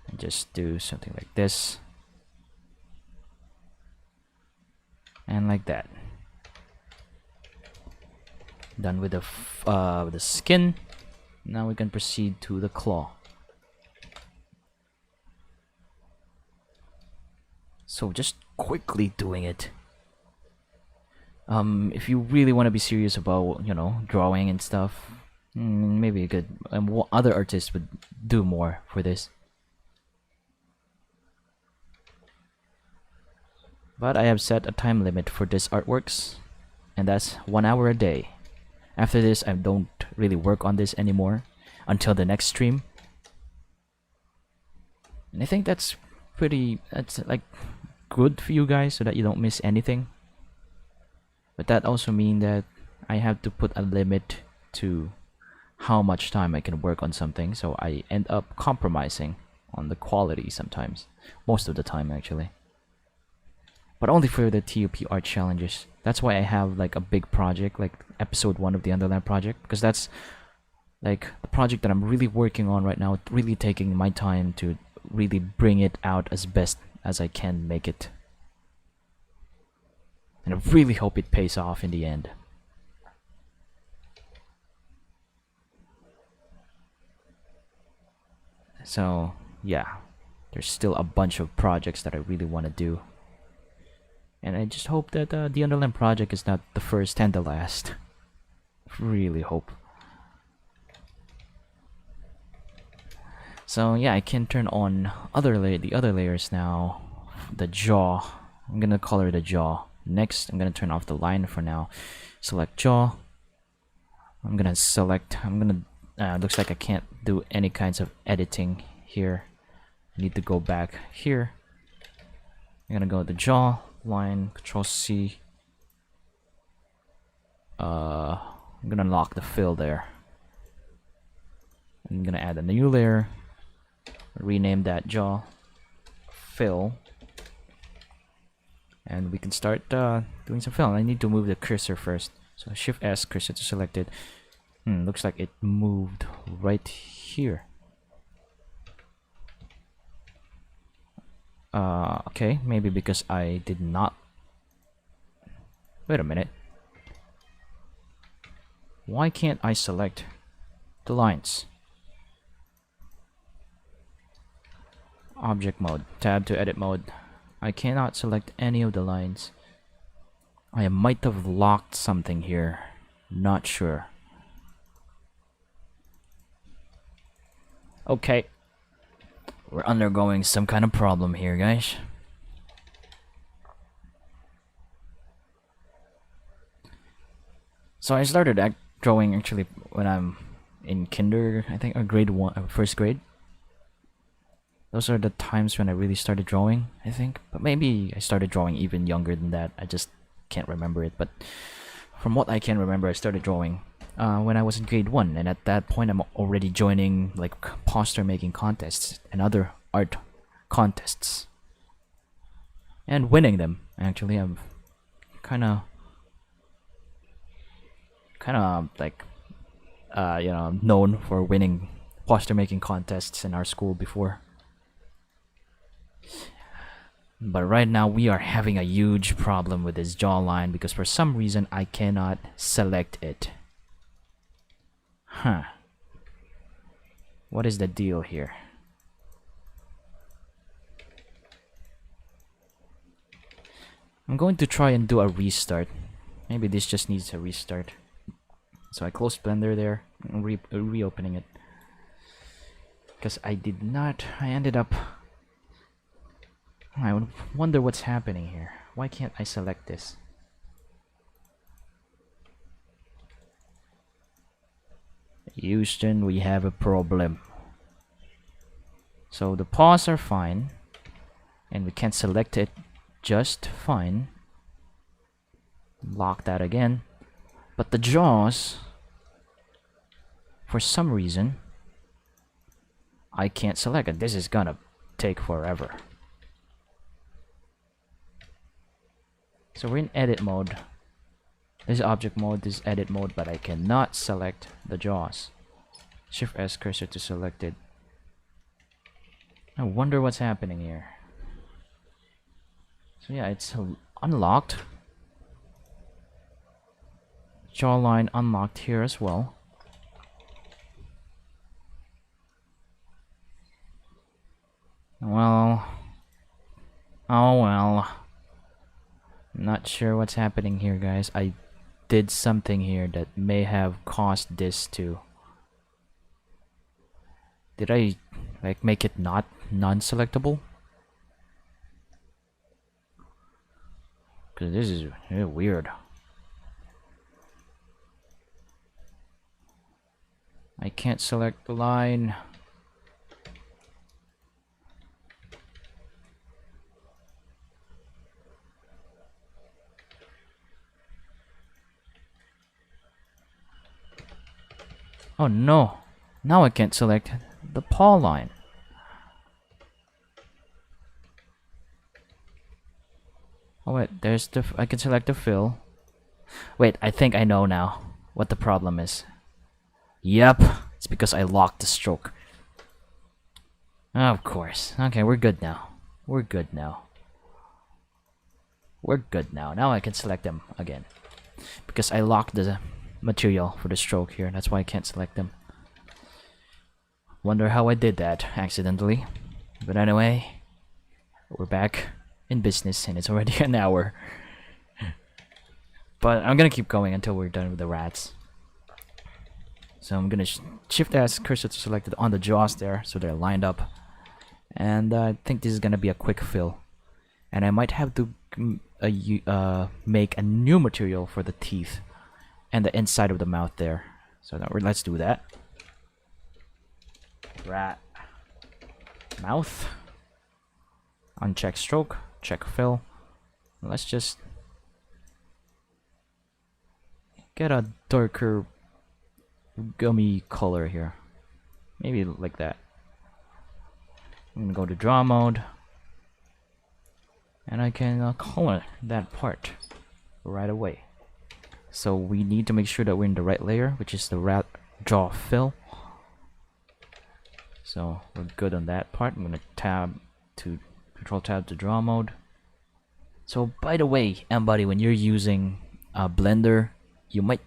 And just do something like this. And like that. Done with the skin. Now we can proceed to the claw. So just quickly doing it. If you really want to be serious about, you know, drawing and stuff, maybe you could. Other artists would do more for this. But I have set a time limit for this artworks, and that's 1 hour a day. After this, I don't really work on this anymore until the next stream. And I think that's like good for you guys so that you don't miss anything. But that also means that I have to put a limit to how much time I can work on something, so I end up compromising on the quality sometimes. Most of the time, actually. But only for the TOP art challenges. That's why I have like a big project, like episode 1 of the Underland project, because that's like the project that I'm really working on right now, really taking my time to really bring it out as best as I can make it. And I really hope it pays off in the end. So, yeah, there's still a bunch of projects that I really want to do. And I just hope that the Underland project is not the first and the last. Really hope. So yeah, I can turn on the other layers now. The jaw. I'm gonna color the jaw. Next, I'm gonna turn off the line for now. Select jaw. Looks like I can't do any kinds of editing here. I need to go back here. I'm gonna go to the jaw line, Control C. I'm gonna lock the fill there. I'm gonna add a new layer. Rename that jaw fill. And we can start doing some fill. I need to move the cursor first. So Shift S, cursor to selected. Looks like it moved right here. Okay, maybe because I did not. Wait a minute. Why can't I select the lines? Object mode, tab to edit mode. I cannot select any of the lines. I might have locked something here. Not sure. Okay. We're undergoing some kind of problem here, guys. So I started drawing actually when I'm in I think, or grade 1, first grade. Those are the times when I really started drawing, I think. But maybe I started drawing even younger than that. I just can't remember it. But from what I can remember, I started drawing when I was in grade 1. And at that point, I'm already joining like poster making contests and other art contests. And winning them, actually. I'm kind of like, known for winning poster making contests in our school before. But right now we are having a huge problem with this jawline because for some reason I cannot select it. Huh. What is the deal here? I'm going to try and do a restart. Maybe this just needs a restart. So I close Blender there, and reopening it. Because I ended up... I wonder what's happening here. Why can't I select this? Houston, we have a problem. So the paws are fine. And we can select it just fine. Lock that again. But the jaws, for some reason, I can't select it. This is gonna take forever. So we're in edit mode. This is object mode, this is edit mode, but I cannot select the jaws. Shift S, cursor to selected. I wonder what's happening here. So yeah, it's unlocked. Jawline unlocked here as well. Well, oh well. Not sure what's happening here, guys. I did something here that may have caused this to... Did I like make it not non-selectable? Because this is weird. I can't select the line. Oh no! Now I can't select the paw line. Oh wait, there's the... I can select the fill. Wait, I think I know now what the problem is. Yep, it's because I locked the stroke. Of course. Okay, we're good now. We're good now. We're good now. Now I can select them again. Because I locked the material for the stroke here. That's why I can't select them. Wonder how I did that accidentally. But anyway, we're back in business and it's already an hour. But I'm gonna keep going until we're done with the rats. So I'm gonna shift S cursor to selected on the jaws there so they're lined up. And I think this is gonna be a quick fill. And I might have to make a new material for the teeth and the inside of the mouth there. So now let's do that. Rat mouth. Uncheck stroke. Check fill. Let's just get a darker gummy color here. Maybe like that. I'm gonna go to draw mode. And I can color that part right away. So we need to make sure that we're in the right layer, which is the rat jaw fill. So we're good on that part. I'm gonna control tab to draw mode. So by the way, Mbuddy, when you're using Blender, you might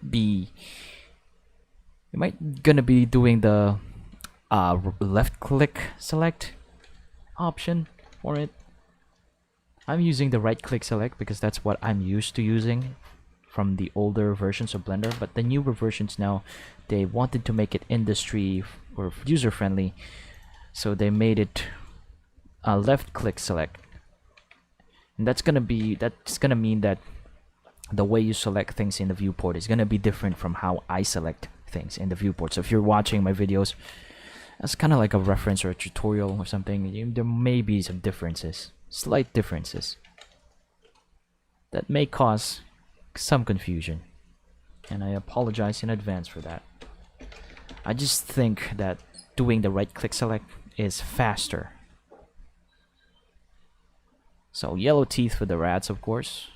gonna be doing the left click select option for it. I'm using the right click select because that's what I'm used to using from the older versions of Blender, but the newer versions now, they wanted to make it industry or user friendly, so they made it left click select. And that's gonna mean that the way you select things in the viewport is gonna be different from how I select things in the viewport. So if you're watching my videos, that's kind of like a reference or a tutorial or something, there may be some differences, slight differences, that may cause some confusion. And I apologize in advance for that. I just think that doing the right click select is faster. So yellow teeth for the rats, of course.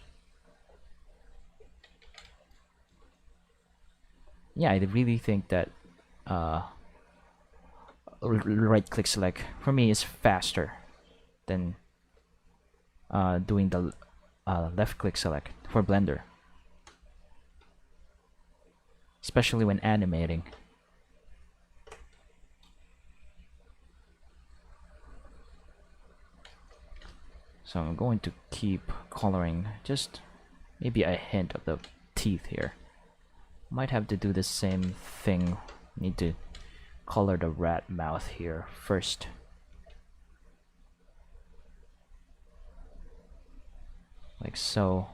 Yeah, I really think that right click select for me is faster than doing the left click select for Blender, especially when animating. So I'm going to keep coloring just maybe a hint of the teeth here. Might have to do the same thing. Need to color the rat mouth here first. Like so.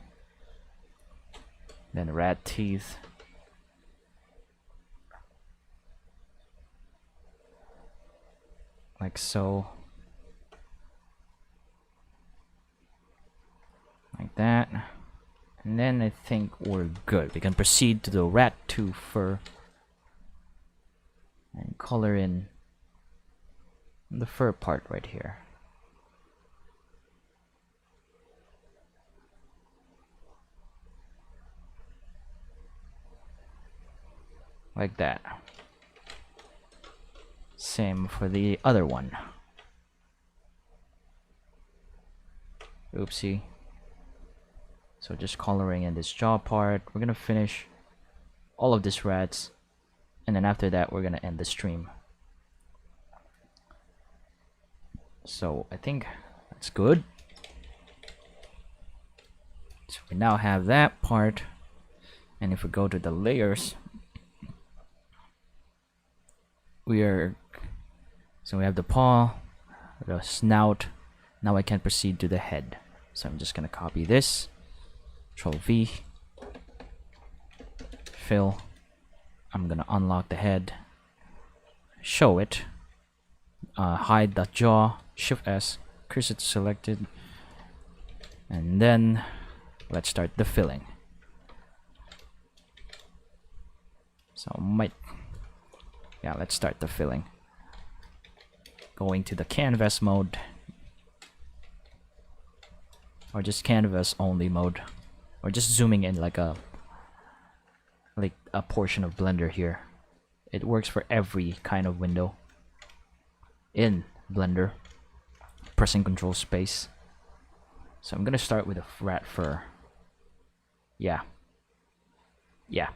Then rat teeth. Like so. Like that. And then I think we're good. We can proceed to the rat tooth fur and color in the fur part right here. Like that. Same for the other one. Oopsie. So just coloring in this jaw part. We're gonna finish all of these rats, and then after that we're gonna end the stream. So I think that's good. So we now have that part, and if we go to the layers, we have the paw, the snout. Now I can proceed to the head. So I'm just gonna copy this. Control V, fill. I'm gonna unlock the head, show it, hide the jaw, Shift S, cursor to selected, and then let's start the filling. So Yeah, let's start the filling. Going to the canvas mode. Or just canvas only mode. Or just zooming in like a portion of Blender here. It works for every kind of window in Blender. Pressing Control Space. So I'm gonna start with a rat fur. Yeah. Yeah.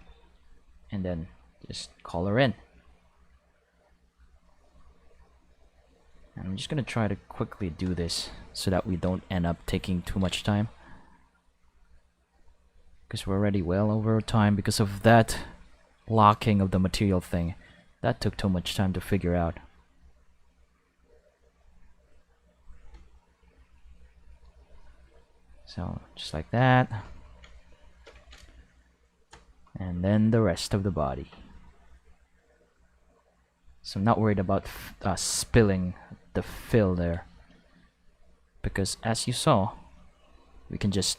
And then just color in. And I'm just gonna try to quickly do this so that we don't end up taking too much time. Because we're already well over time because of that locking of the material thing. That took too much time to figure out. So, just like that. And then the rest of the body. So I'm not worried about spilling the fill there. Because as you saw, we can just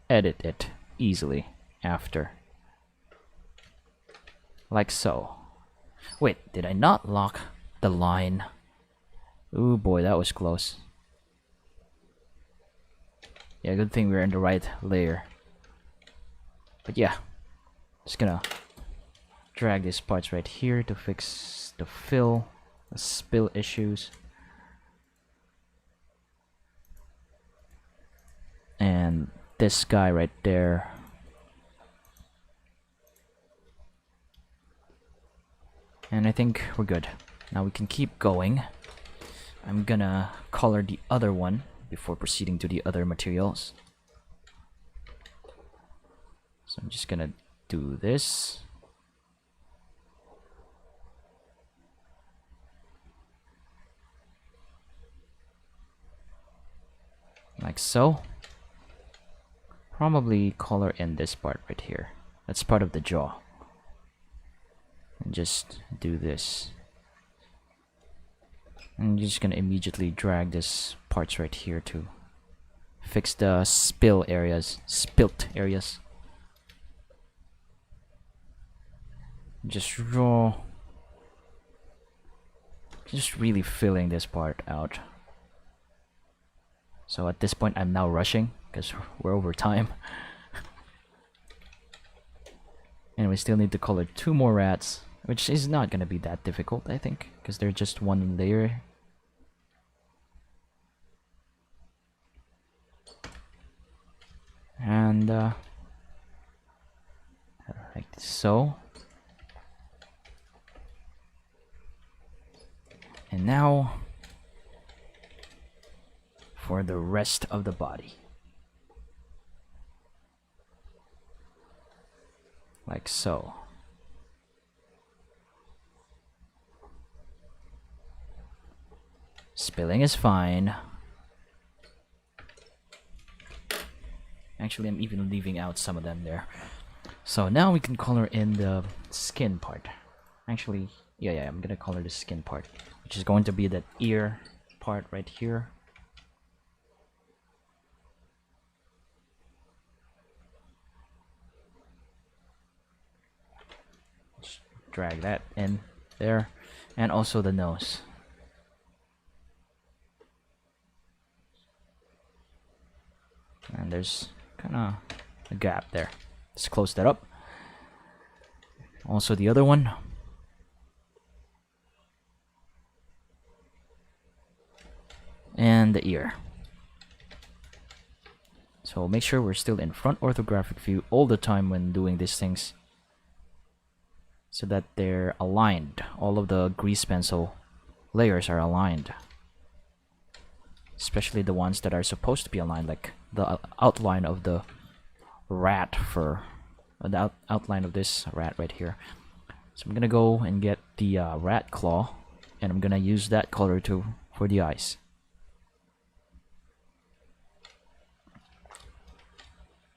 edit it easily after. Like so. Wait, did I not lock the line? Ooh boy, that was close. Yeah, good thing we're in the right layer. But yeah, just gonna drag these parts right here to fix the fill, the spill issues. And this guy right there. And I think we're good. Now we can keep going. I'm gonna color the other one before proceeding to the other materials. So I'm just gonna do this. Like so. Probably color in this part right here. That's part of the jaw. And just do this. And you're just gonna immediately drag this parts right here to fix the spilt areas. Just raw. Just really filling this part out. So at this point I'm now rushing because we're over time. And we still need to color 2 more rats, which is not gonna be that difficult, I think, because they're just 1 layer. And like so. And now for the rest of the body. Like so. Spilling is fine. Actually, I'm even leaving out some of them there. So now we can color in the skin part. Actually, yeah, I'm gonna color the skin part, which is going to be that ear part right here. Just drag that in there, and also the nose. And there's kind of a gap there. Let's close that up. Also the other one. And the ear. So make sure we're still in front orthographic view all the time when doing these things, so that they're aligned. All of the grease pencil layers are aligned. Especially the ones that are supposed to be aligned, like the outline of the rat fur, or the outline of this rat right here. So I'm gonna go and get the rat claw, and I'm gonna use that color for the eyes.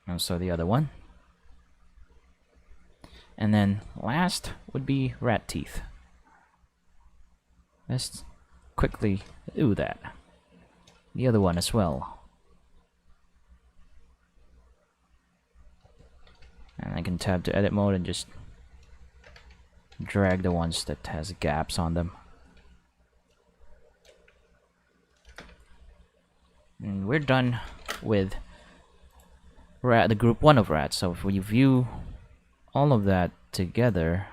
And so the other one. And then last would be rat teeth. Let's quickly do that. The other one as well. And I can tab to edit mode and just drag the ones that has gaps on them. And we're done with rat, the group 1 of rats. So if we view all of that together,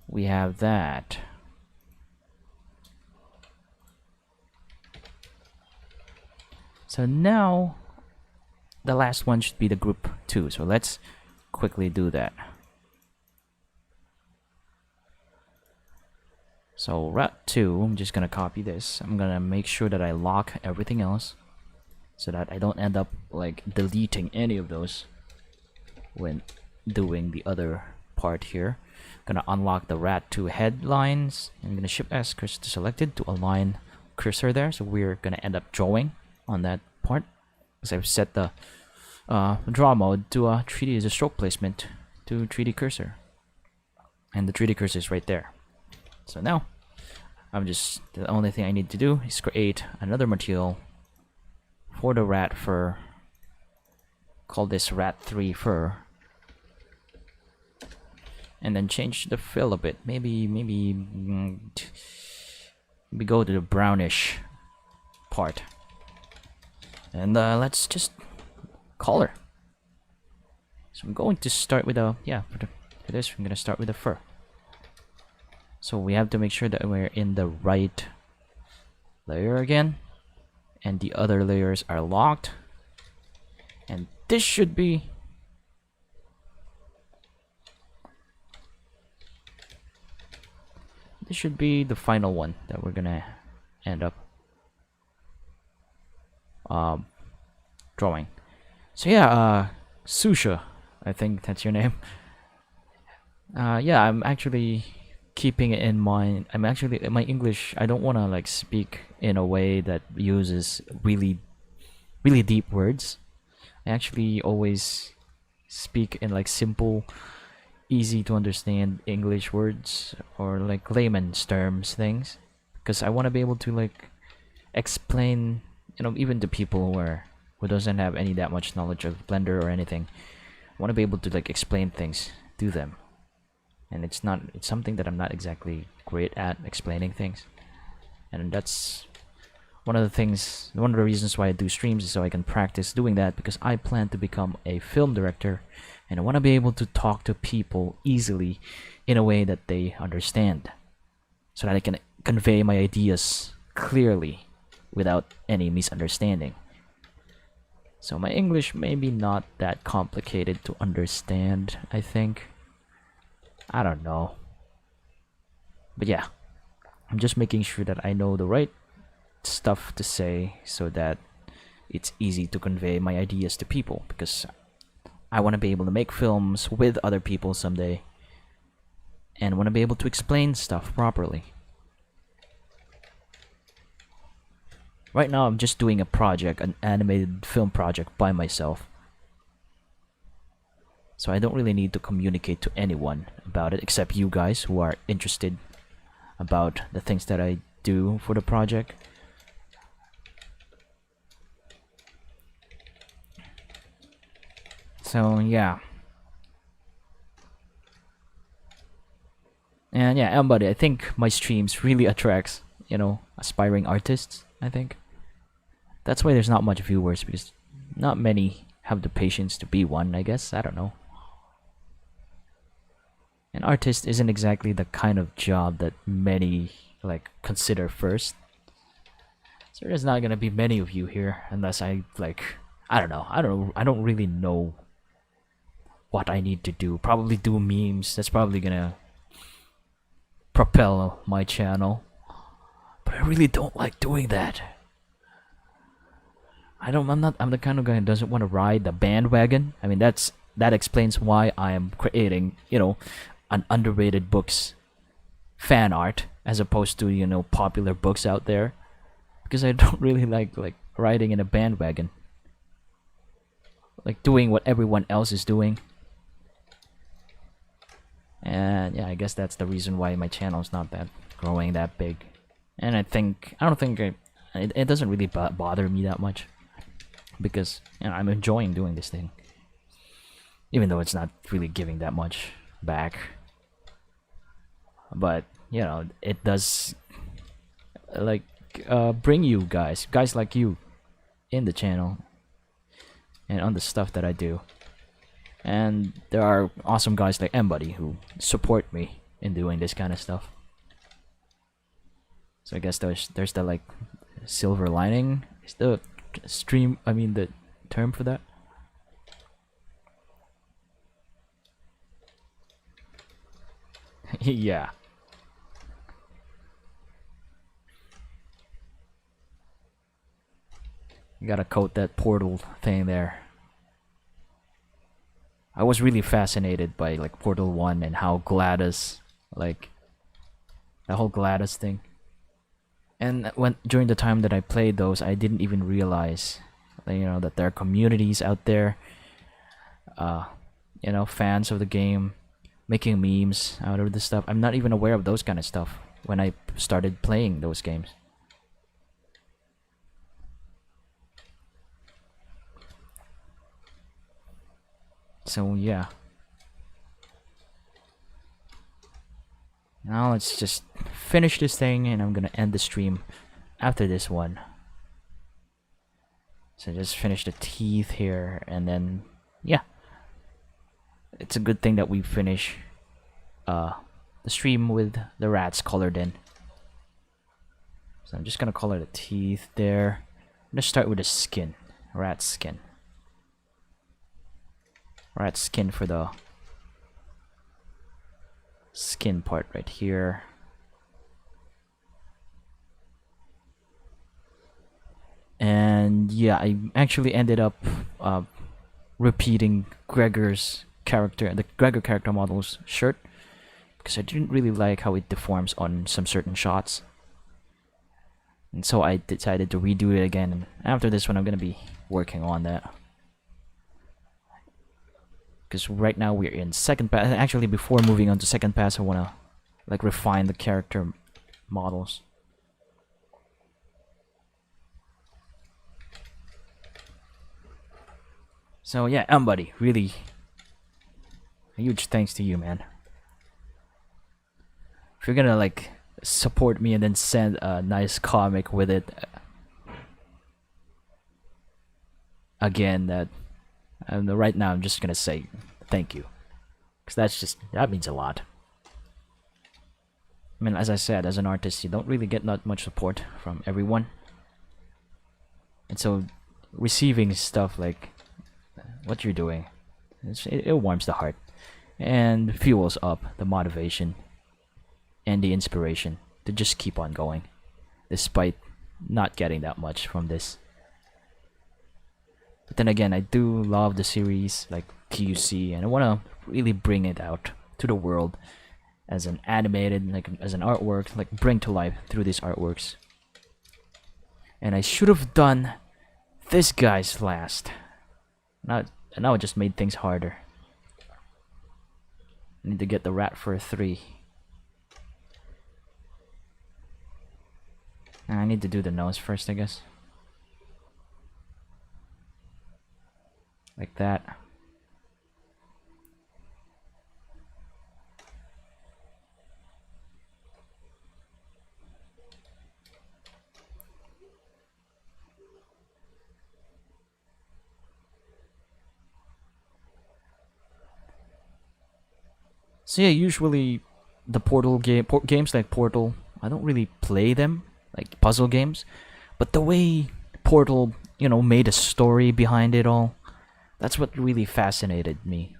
we have that. So now the last one should be the group 2. So let's quickly do that. So rat 2, I'm just gonna copy this. I'm gonna make sure that I lock everything else so that I don't end up like deleting any of those when doing the other part here. Gonna unlock the rat 2 headlines. I'm gonna shift S cursor to selected to align cursor there. So we're gonna end up drawing on that part because I've set the draw mode to 3D as a stroke placement to 3D cursor, and the 3D cursor is right there. So now the only thing I need to do is create another material for the rat fur. Call this rat 3 fur, and then change the fill a bit. Maybe we go to the brownish part, and let's just color. So I'm going to start with a for this I'm gonna start with the fur. So we have to make sure that we're in the right layer again, and the other layers are locked, and this should be the final one that we're gonna end up drawing. So yeah, Susha, I think that's your name. Yeah, I'm actually keeping it in mind. I'm actually, my English, I don't want to like speak in a way that uses really deep words. I actually always speak in like simple, easy to understand English words, or like layman's terms things, because I want to be able to like explain, even to people who doesn't have that much knowledge of Blender or anything. I want to be able to like explain things to them. And it's something that I'm not exactly great at, explaining things. And that's one of the reasons why I do streams, is so I can practice doing that, because I plan to become a film director, and I want to be able to talk to people easily in a way that they understand, so that I can convey my ideas clearly without any misunderstanding. So my English may be not that complicated to understand, I think. I don't know. But yeah, I'm just making sure that I know the right stuff to say so that it's easy to convey my ideas to people, because I want to be able to make films with other people someday, and want to be able to explain stuff properly. Right now I'm just doing a project, an animated film project by myself. So I don't really need to communicate to anyone about it, except you guys who are interested about the things that I do for the project. So yeah. And yeah, Mbuddy, I think my streams really attracts, aspiring artists, I think. That's why there's not much viewers, because not many have the patience to be one, I guess. I don't know. An artist isn't exactly the kind of job that many like consider first. So there's not gonna be many of you here unless I don't know. I don't really know what I need to do. Probably do memes. That's probably gonna propel my channel. But I really don't like doing that. I'm the kind of guy who doesn't want to ride the bandwagon. I mean, that explains why I am creating, an underrated books fan art as opposed to, popular books out there, because I don't really like riding in a bandwagon, like doing what everyone else is doing. And yeah, I guess that's the reason why my channel is not that growing that big. And I don't think it doesn't really bother me that much, because I'm enjoying doing this thing. even though it's not really giving that much back. But you know, it does like bring you guys like you in the channel and on the stuff that I do. And there are awesome guys like Mbuddy who support me in doing this kind of stuff. So I guess there's the like silver lining. Is the stream? I mean the term for that. Yeah. You gotta coat that portal thing there. I was really fascinated by like Portal 1 and how GLaDOS, like the whole GLaDOS thing. And when during the time that I played those, I didn't even realize, you know, that there are communities out there, you know, fans of the game, making memes out of this stuff. I'm not even aware of those kind of stuff when I started playing those games. So yeah. Now let's just finish this thing and I'm gonna end the stream after this one. So just finish the teeth here and then yeah. It's a good thing that we finish the stream with the rats colored in. So I'm just gonna color the teeth there. I'm gonna start with the skin. Rat skin. Rat skin for the skin part right here. And yeah, I actually ended up repeating Gregor's character, the Gregor character model's shirt, because I didn't really like how it deforms on some certain shots. And so I decided to redo it again, and after this one I'm gonna be working on that. Because right now we're in second pass. Actually, before moving on to second pass, I wanna like refine the character models. So yeah, Mbuddy, really a huge thanks to you, man. If you're gonna like support me and then send a nice comic with it, again, that right now I'm just gonna say thank you, because that means a lot. I mean, as I said, as an artist, you don't really get that much support from everyone, and so receiving stuff like what you're doing, it warms the heart and fuels up the motivation and the inspiration to just keep on going, despite not getting that much from this. But then again, I do love the series like QC, and I want to really bring it out to the world as an animated, like as an artwork, like bring to life through these artworks. And I should have done this guy's last. Now it just made things harder. I need to get the rat for 3. I need to do the nose first, I guess. Like that. So yeah, usually the Portal games like Portal, I don't really play them, like puzzle games, but the way Portal, you know, made a story behind it all, that's what really fascinated me.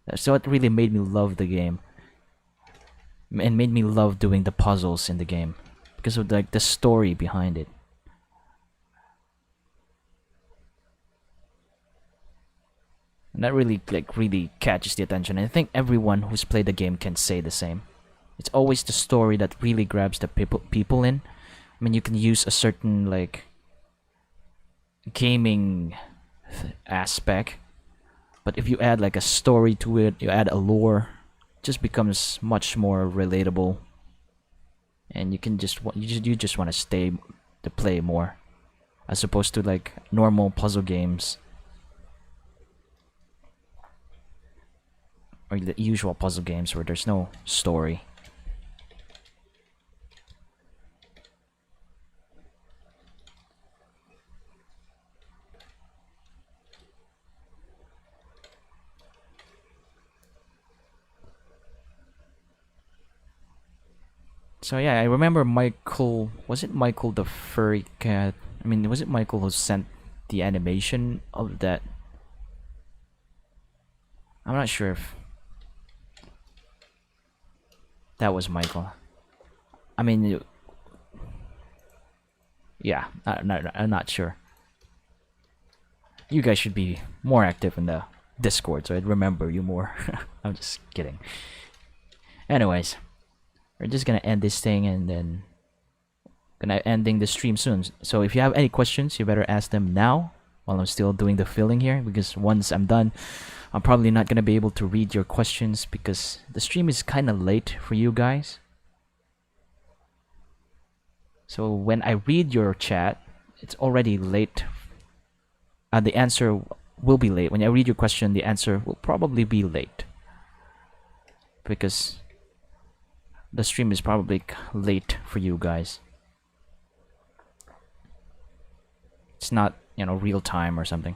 That's what really made me love the game, and made me love doing the puzzles in the game, because of like the story behind it. And that really really catches the attention. And I think everyone who's played the game can say the same. It's always the story that really grabs the people in. I mean, you can use a certain like gaming aspect, but if you add like a story to it, you add a lore, it just becomes much more relatable. And you can you just want to stay to play more, as opposed to like normal puzzle games. or the usual puzzle games where there's no story. So yeah, I remember Michael. Was it Michael the furry cat? I mean, was it Michael who sent the animation of that? I'm not sure if that was Michael. I mean, yeah, I'm not sure. You guys should be more active in the Discord, so I'd remember you more. I'm just kidding. Anyways, we're just gonna end this thing and then gonna ending the stream soon. So if you have any questions, you better ask them now while I'm still doing the filling here, because once I'm done, I'm probably not gonna be able to read your questions because the stream is kind of late for you guys. So when I read your chat, it's already late. The answer will be late. When I read your question, the answer will probably be late because the stream is probably late for you guys. It's not, you know, real time or something.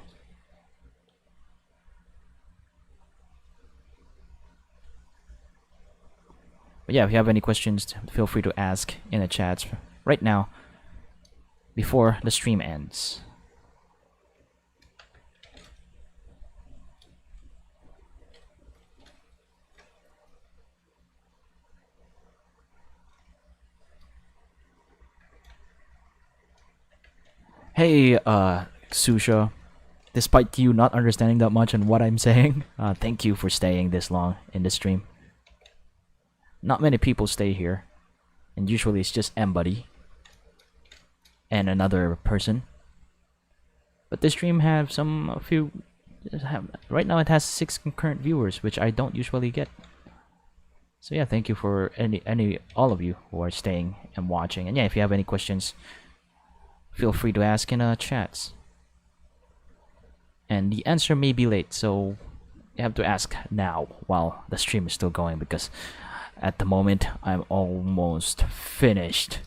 But yeah, if you have any questions, feel free to ask in the chats right now before the stream ends. Hey, Susha, despite you not understanding that much on what I'm saying, thank you for staying this long in the stream. Not many people stay here, and usually it's just Mbuddy and another person. But this stream have a few. Right now it has 6 concurrent viewers, which I don't usually get. So yeah, thank you for all of you who are staying and watching. And yeah, if you have any questions, feel free to ask in chats. And the answer may be late, so you have to ask now while the stream is still going, because at the moment I'm almost finished,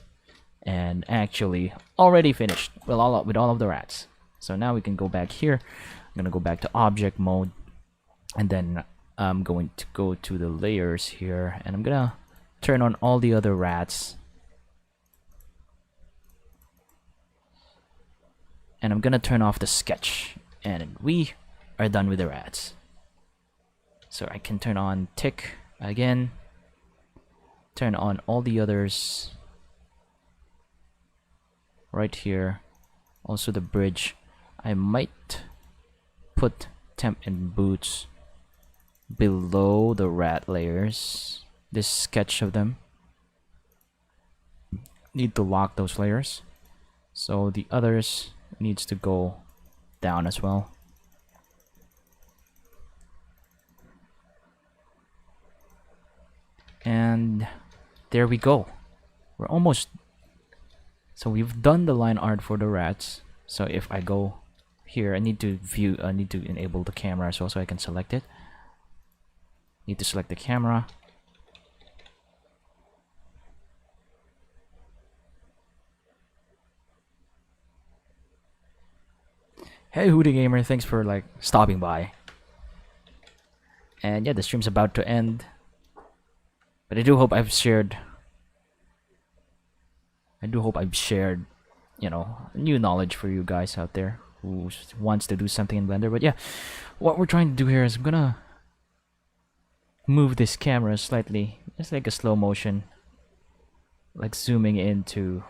and actually already finished with all of the rats. So now we can go back here. I'm gonna go back to object mode, and then I'm going to go to the layers here, and I'm gonna turn on all the other rats. And I'm gonna turn off the sketch, and we are done with the rats. So I can turn on tick again, turn on all the others right here, also the bridge. I might put temp and boots below the rat layers, this sketch of them. Need to lock those layers, so the others needs to go down as well. And there we go. We're almost. So we've done the line art for the rats. So if I go here, I need to enable the camera as well, so I can select it. Need to select the camera. Hey Hootie Gamer, thanks for stopping by. And yeah, the stream's about to end, but I do hope I've shared, you know, new knowledge for you guys out there who wants to do something in Blender. But yeah, what we're trying to do here is I'm gonna move this camera slightly, just like a slow motion, like zooming into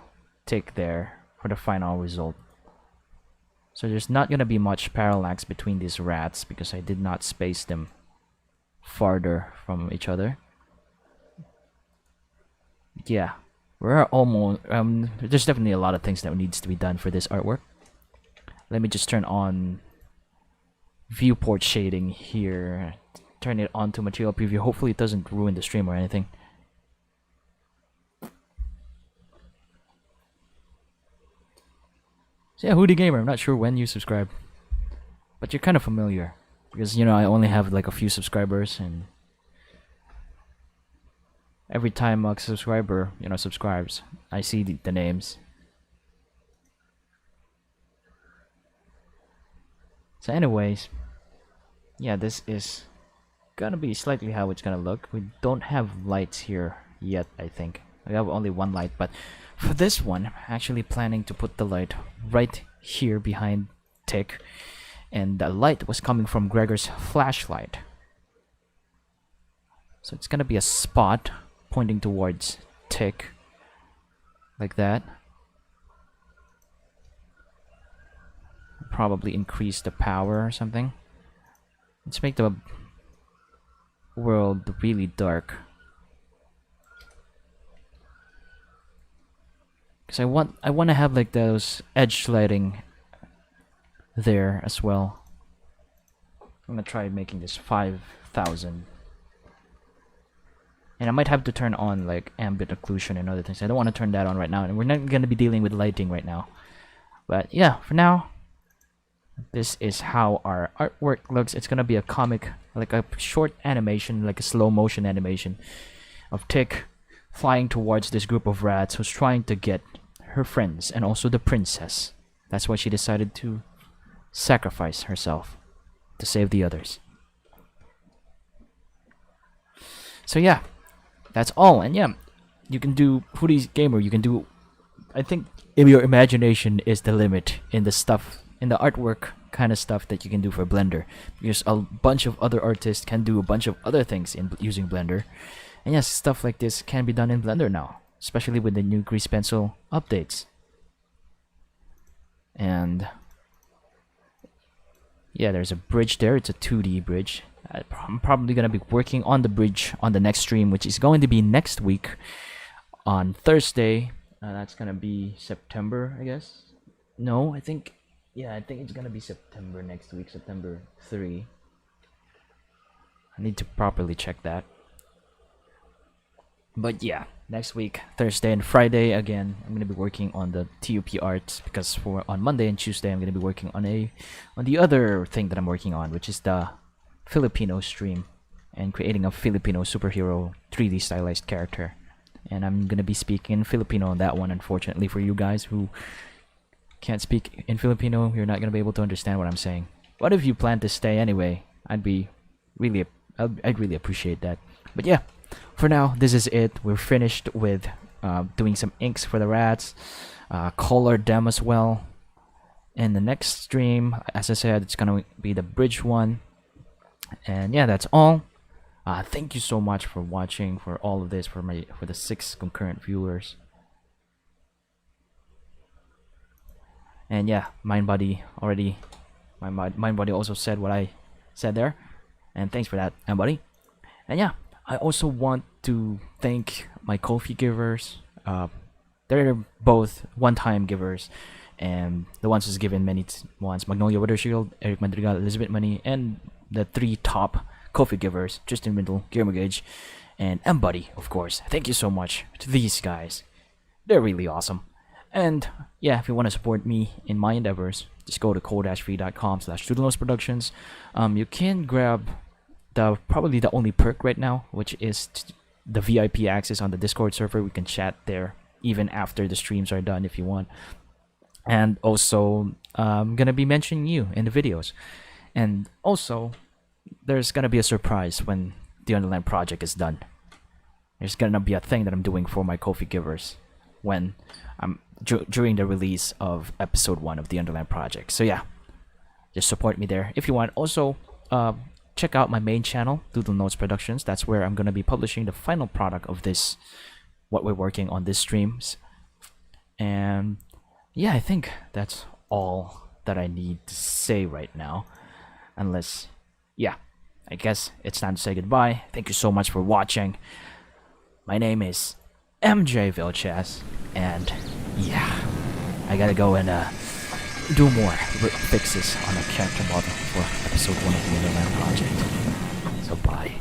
tick there for the final result. So there's not gonna be much parallax between these rats because I did not space them farther from each other. Yeah, we're almost there's definitely a lot of things that needs to be done for this artwork. Let me just turn on viewport shading here, turn it on to material preview. Hopefully it doesn't ruin the stream or anything. So yeah, Hootie Gamer, I'm not sure when you subscribe, but you're kind of familiar because, you know, I only have like a few subscribers, and every time a subscriber, subscribes, I see the names. So anyways, yeah, this is gonna be slightly how it's gonna look. We don't have lights here yet, I think. We have only one light, but for this one, I'm actually planning to put the light right here behind Tick. And the light was coming from Gregor's flashlight. So it's gonna be a spot pointing towards Tick. Like that. Probably increase the power or something. Let's make the world really dark. Because I want to have like those edge lighting there as well. I'm gonna try making this 5,000. And I might have to turn on like ambient occlusion and other things. I don't want to turn that on right now, and we're not gonna be dealing with lighting right now. But yeah, for now, this is how our artwork looks. It's gonna be a comic, like a short animation, like a slow motion animation of Tick flying towards this group of rats who's trying to get her friends and also the princess. That's why she decided to sacrifice herself to save the others. So yeah, that's all. And yeah, you can do Hoodie's Gamer. You can do, I think, if your imagination is the limit in the stuff, in the artwork kind of stuff that you can do for Blender, because a bunch of other artists can do a bunch of other things in using Blender. And yes, stuff like this can be done in Blender now, especially with the new grease pencil updates. And yeah, there's a bridge there. It's a 2D bridge. I'm probably gonna be working on the bridge on the next stream, which is going to be next week on Thursday. That's gonna be September, I guess. No, I think it's gonna be September next week, September 3. I need to properly check that. But yeah, next week, Thursday and Friday, again, I'm gonna be working on the TUP arts, because on Monday and Tuesday I'm gonna be working on the other thing that I'm working on, which is the Filipino stream and creating a Filipino superhero 3D stylized character. And I'm gonna be speaking in Filipino on that one. Unfortunately for you guys who can't speak in Filipino, you're not gonna be able to understand what I'm saying. What if you plan to stay anyway? I'd really appreciate that. But yeah, for now, this is it. We're finished with doing some inks for the rats, colored them as well. And the next stream, as I said, it's gonna be the bridge one. And yeah, that's all. Thank you so much for watching, for all of this, for the 6 concurrent viewers. And yeah, Mbuddy also said what I said there, and thanks for that, Mbuddy. And yeah, I also want to thank my KoFi givers. They're both one-time givers, and the ones who's given many once: Magnolia Weathershield, Erick Madrigal, Elizabeth Munie, and the 3 top KoFi givers: Tristan Wintle, GulliermoGage, and Mbuddy, of course. Thank you so much to these guys. They're really awesome. And yeah, if you want to support me in my endeavors, just go to ko-fi.com/studentloseproductions. You can grab probably the only perk right now, which is the VIP access on the Discord server. We can chat there even after the streams are done if you want. And also, I'm gonna be mentioning you in the videos. And also, there's gonna be a surprise when the Underland project is done. There's gonna be a thing that I'm doing for my KoFi givers when during the release of episode 1 of the Underland project. So yeah, just support me there if you want. Also, check out my main channel, Doodle Notes Productions. That's where I'm gonna be publishing the final product of this, what we're working on this streams. And yeah, I think that's all that I need to say right now. Unless, yeah, I guess it's time to say goodbye. Thank you so much for watching. My name is MJ Vilches, and yeah, I gotta go and do more fixes on the character model for episode 1 of the Underland project. So bye.